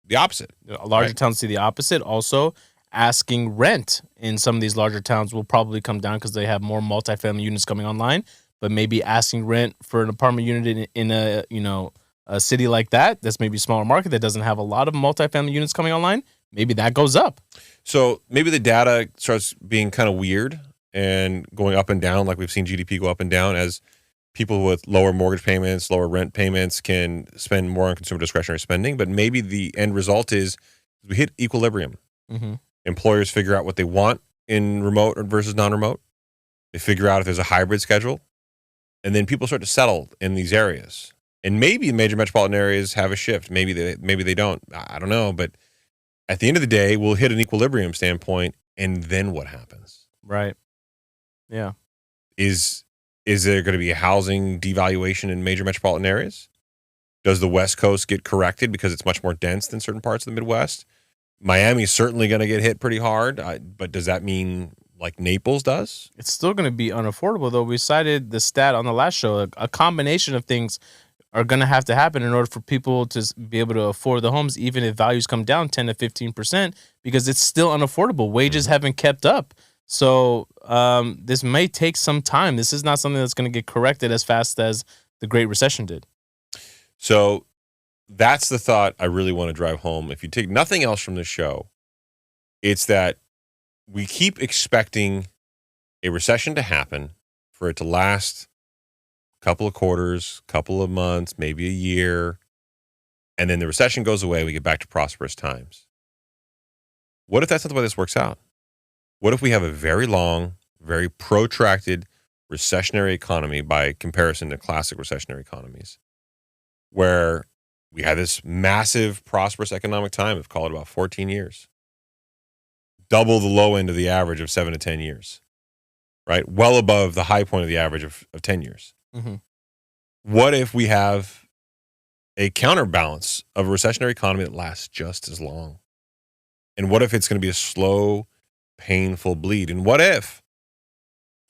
the opposite. Larger towns see the opposite. Also, asking rent in some of these larger towns will probably come down because they have more multifamily units coming online. But maybe asking rent for an apartment unit in a city like that's maybe a smaller market that doesn't have a lot of multifamily units coming online, maybe that goes up. So maybe the data starts being kind of weird and going up and down, like we've seen GDP go up and down as people with lower mortgage payments, lower rent payments can spend more on consumer discretionary spending. But maybe the end result is we hit equilibrium. Employers figure out what they want in remote versus non-remote. They figure out if there's a hybrid schedule. And then people start to settle in these areas. And maybe major metropolitan areas have a shift. Maybe they don't. I don't know. But at the end of the day, we'll hit an equilibrium standpoint. And then what happens? Right. Yeah. Is there going to be a housing devaluation in major metropolitan areas? Does the West Coast get corrected because it's much more dense than certain parts of the Midwest? Miami's certainly going to get hit pretty hard, but does that mean like Naples does? It's still going to be unaffordable, though. We cited the stat on the last show. A combination of things are going to have to happen in order for people to be able to afford the homes, even if values come down 10 to 15%, because it's still unaffordable. Wages haven't kept up. So this may take some time. This is not something that's going to get corrected as fast as the Great Recession did. So that's the thought I really want to drive home. If you take nothing else from this show, it's that we keep expecting a recession to happen, for it to last a couple of quarters, couple of months, maybe a year, and then the recession goes away, we get back to prosperous times. What if that's not the way this works out? What if we have a very long, very protracted recessionary economy by comparison to classic recessionary economies, where we had this massive prosperous economic time of, call it about 14 years, double the low end of the average of 7 to 10 years, right? Well above the high point of the average of 10 years. What if we have a counterbalance of a recessionary economy that lasts just as long? And what if it's going to be a slow, painful bleed? And what if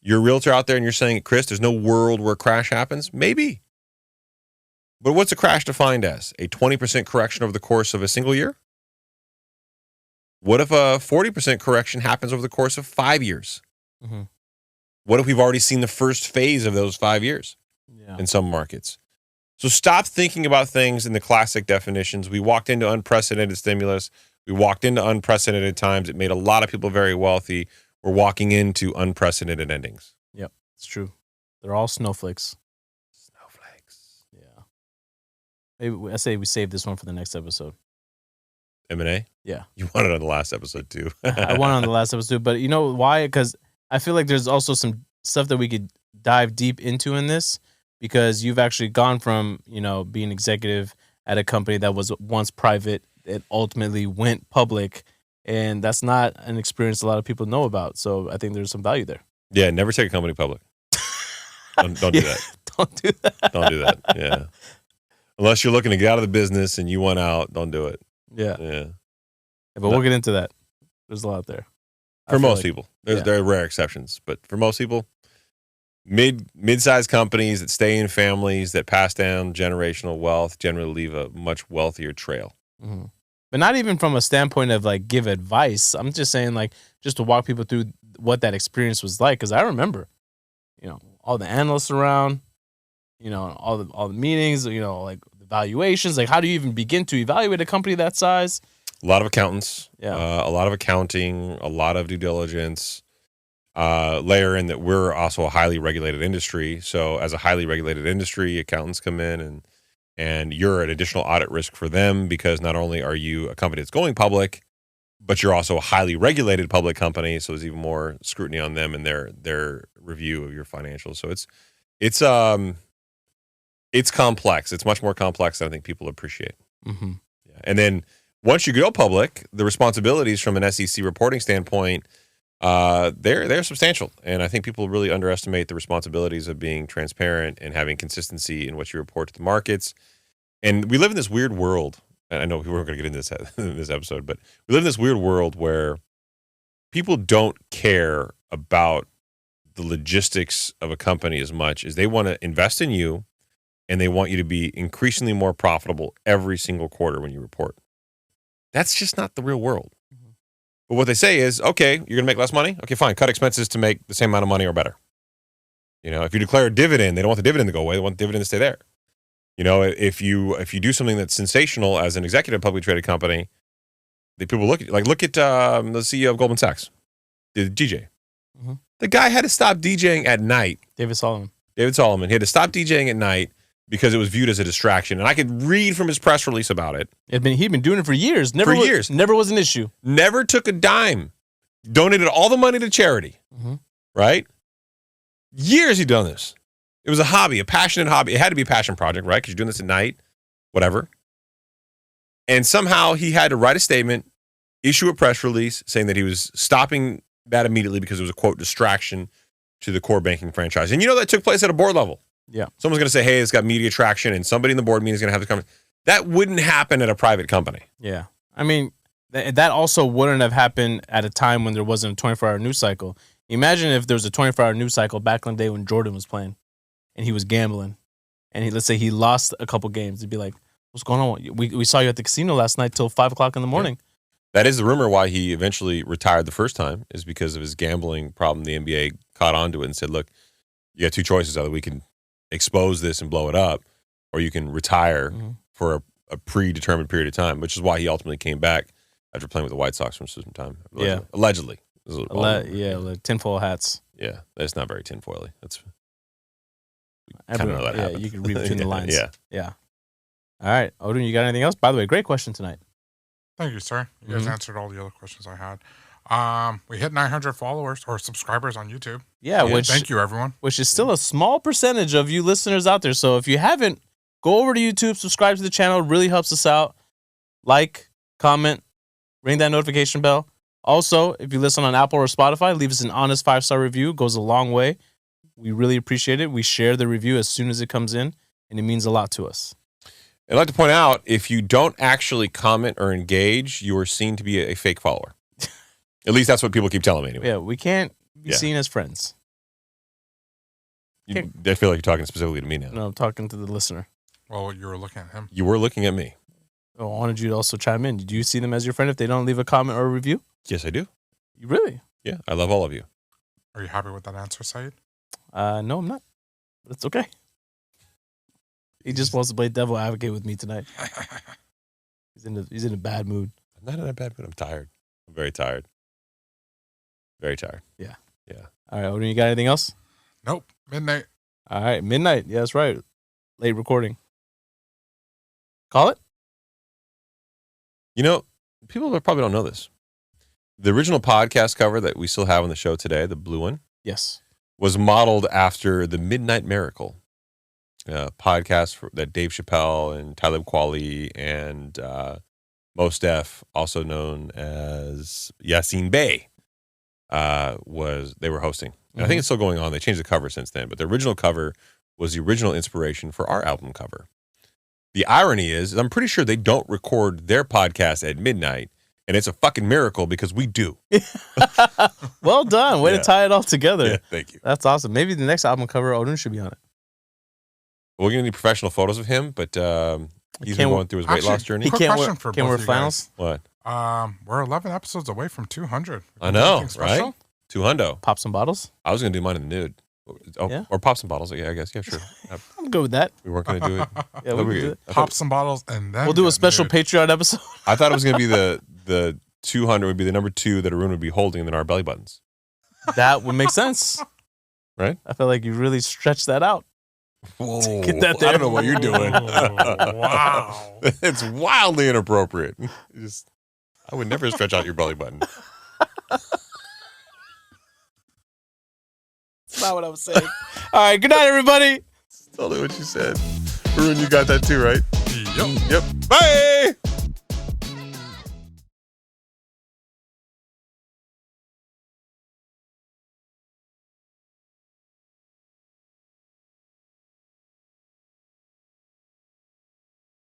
you're a realtor out there and you're saying, Chris, there's no world where a crash happens? Maybe. But what's a crash defined as? A 20% correction over the course of a single year? What if a 40% correction happens over the course of 5 years? Mm-hmm. What if we've already seen the first phase of those 5 years in some markets? So stop thinking about things in the classic definitions. We walked into unprecedented stimulus. We walked into unprecedented times. It made a lot of people very wealthy. We're walking into unprecedented endings. Yep, it's true. They're all snowflakes. Snowflakes. Yeah. Maybe I say we save this one for the next episode. M&A? Yeah. You wanted it on the last episode too. I won on the last episode, but you know why? Because I feel like there's also some stuff that we could dive deep into in this, because you've actually gone from, being executive at a company that was once private, it ultimately went public, and that's not an experience a lot of people know about. So I think there's some value there. Yeah, never take a company public. Don't do that. Don't do that. Don't do that. Yeah. Unless you're looking to get out of the business and you want out, don't do it. Yeah. But we'll get into that. There's a lot there. For most people. There are rare exceptions, but for most people, mid-sized companies that stay in families that pass down generational wealth generally leave a much wealthier trail. Mm-hmm. But not even from a standpoint of like give advice. I'm just saying like just to walk people through what that experience was like, because I remember, all the analysts around, all the meetings, like the valuations, like how do you even begin to evaluate a company that size? A lot of accountants, yeah, a lot of accounting, a lot of due diligence. Layer in that we're also a highly regulated industry. So as a highly regulated industry, accountants come in and you're an additional audit risk for them, because not only are you a company that's going public, but you're also a highly regulated public company. So there's even more scrutiny on them and their review of your financials. So it's complex. It's much more complex than I think people appreciate. Mm-hmm. Yeah. And then once you go public, the responsibilities from an SEC reporting standpoint, they're substantial. And I think people really underestimate the responsibilities of being transparent and having consistency in what you report to the markets. And we live in this weird world. And I know we weren't going to get into this in this episode, but we live in this weird world where people don't care about the logistics of a company as much as they want to invest in you, and they want you to be increasingly more profitable every single quarter when you report. That's just not the real world. Mm-hmm. But what they say is, okay, you're going to make less money? Okay, fine. Cut expenses to make the same amount of money or better. If you declare a dividend, they don't want the dividend to go away. They want the dividend to stay there. If you do something that's sensational as an executive publicly traded company, the people look at you. Like, look at the CEO of Goldman Sachs, the DJ. Mm-hmm. The guy had to stop DJing at night. David Solomon. He had to stop DJing at night because it was viewed as a distraction. And I could read from his press release about it. He'd been doing it for years. Never was an issue. Never took a dime. Donated all the money to charity. Mm-hmm. Right? Years he'd done this. It was a hobby, a passionate hobby. It had to be a passion project, right? Because you're doing this at night, whatever. And somehow he had to write a statement, issue a press release saying that he was stopping that immediately because it was a, quote, distraction to the core banking franchise. And that took place at a board level. Yeah. Someone's going to say, hey, it's got media traction, and somebody in the board meeting is going to have this conversation. That wouldn't happen at a private company. Yeah. I mean, that also wouldn't have happened at a time when there wasn't a 24-hour news cycle. Imagine if there was a 24-hour news cycle back in the day when Jordan was playing and he was gambling, and let's say he lost a couple games. He'd be like, what's going on? We saw you at the casino last night till 5 o'clock in the morning. Yeah. That is the rumor why he eventually retired the first time, is because of his gambling problem. The NBA caught on to it and said, look, you got two choices. Either we can expose this and blow it up, or you can retire for a predetermined period of time, which is why he ultimately came back after playing with the White Sox for some time. Allegedly. Like tinfoil hats. Yeah, that's not very tinfoily. That's kind of know that happened. You can read between the lines. Yeah. All right, Odin, you got anything else? By the way, great question tonight. Thank you, sir. You guys answered all the other questions I had. We hit 900 followers or subscribers on YouTube. Yeah, thank you, everyone. Which is still a small percentage of you listeners out there. So if you haven't, go over to YouTube, subscribe to the channel. It really helps us out. Like, comment, ring that notification bell. Also, if you listen on Apple or Spotify, leave us an honest 5-star review. It goes a long way. We really appreciate it. We share the review as soon as it comes in, and it means a lot to us. I'd like to point out, if you don't actually comment or engage, you are seen to be a fake follower. At least that's what people keep telling me anyway. Yeah, we can't be seen as friends. I feel like you're talking specifically to me now. No, I'm talking to the listener. Well, you were looking at him. You were looking at me. Oh, I wanted you to also chime in. Do you see them as your friend if they don't leave a comment or a review? Yes, I do. You really? Yeah, I love all of you. Are you happy with that answer, Saied? No, I'm not. But it's okay. He just wants to play devil advocate with me tonight. He's in a bad mood. I'm not in a bad mood. I'm tired. I'm very tired. Very tired. Yeah. Yeah. All right, Odin, you got anything else? Nope. Midnight. All right, midnight. Yeah, that's right. Late recording. Call it? You know, people probably don't know this. The original podcast cover that we still have on the show today, the blue one, Yes. was modeled after the Midnight Miracle podcast that Dave Chappelle and Talib Kweli and Mos Def, also known as Yassine Bey, they were hosting. And I think it's still going on. They changed the cover since then, but the original cover was the original inspiration for our album cover. The irony is I'm pretty sure they don't record their podcast at midnight, and it's a fucking miracle because we do. Well done. Way to tie it all together. Yeah, thank you. That's awesome. Maybe the next album cover, Odin should be on it. We're going to need professional photos of him, but he's been going through his weight loss journey. He Quick can't question wear, for can't both wear of you flannels. What? We're 11 episodes away from 200. I know, Anything special? right? 200. Pop some bottles. I was going to do mine in the nude. Oh, Yeah? Or pop some bottles. Yeah, I guess. Yeah, sure. I'm good with that. We weren't going to do it. Yeah, we can do it. Pop some bottles and then We'll do a get special nude. Patreon episode. I thought it was going to be the 200 would be the number 2 that Haroon would be holding, and then our belly buttons. That would make sense. Right? I feel like you really stretched that out. Whoa. Get that there. I don't know what you're doing. Oh, wow. It's wildly inappropriate. I would never stretch out your belly button. That's not what I was saying. All right. Good night, everybody. Totally what you said. Haroon, you got that too, right? Yup. Yep. Bye.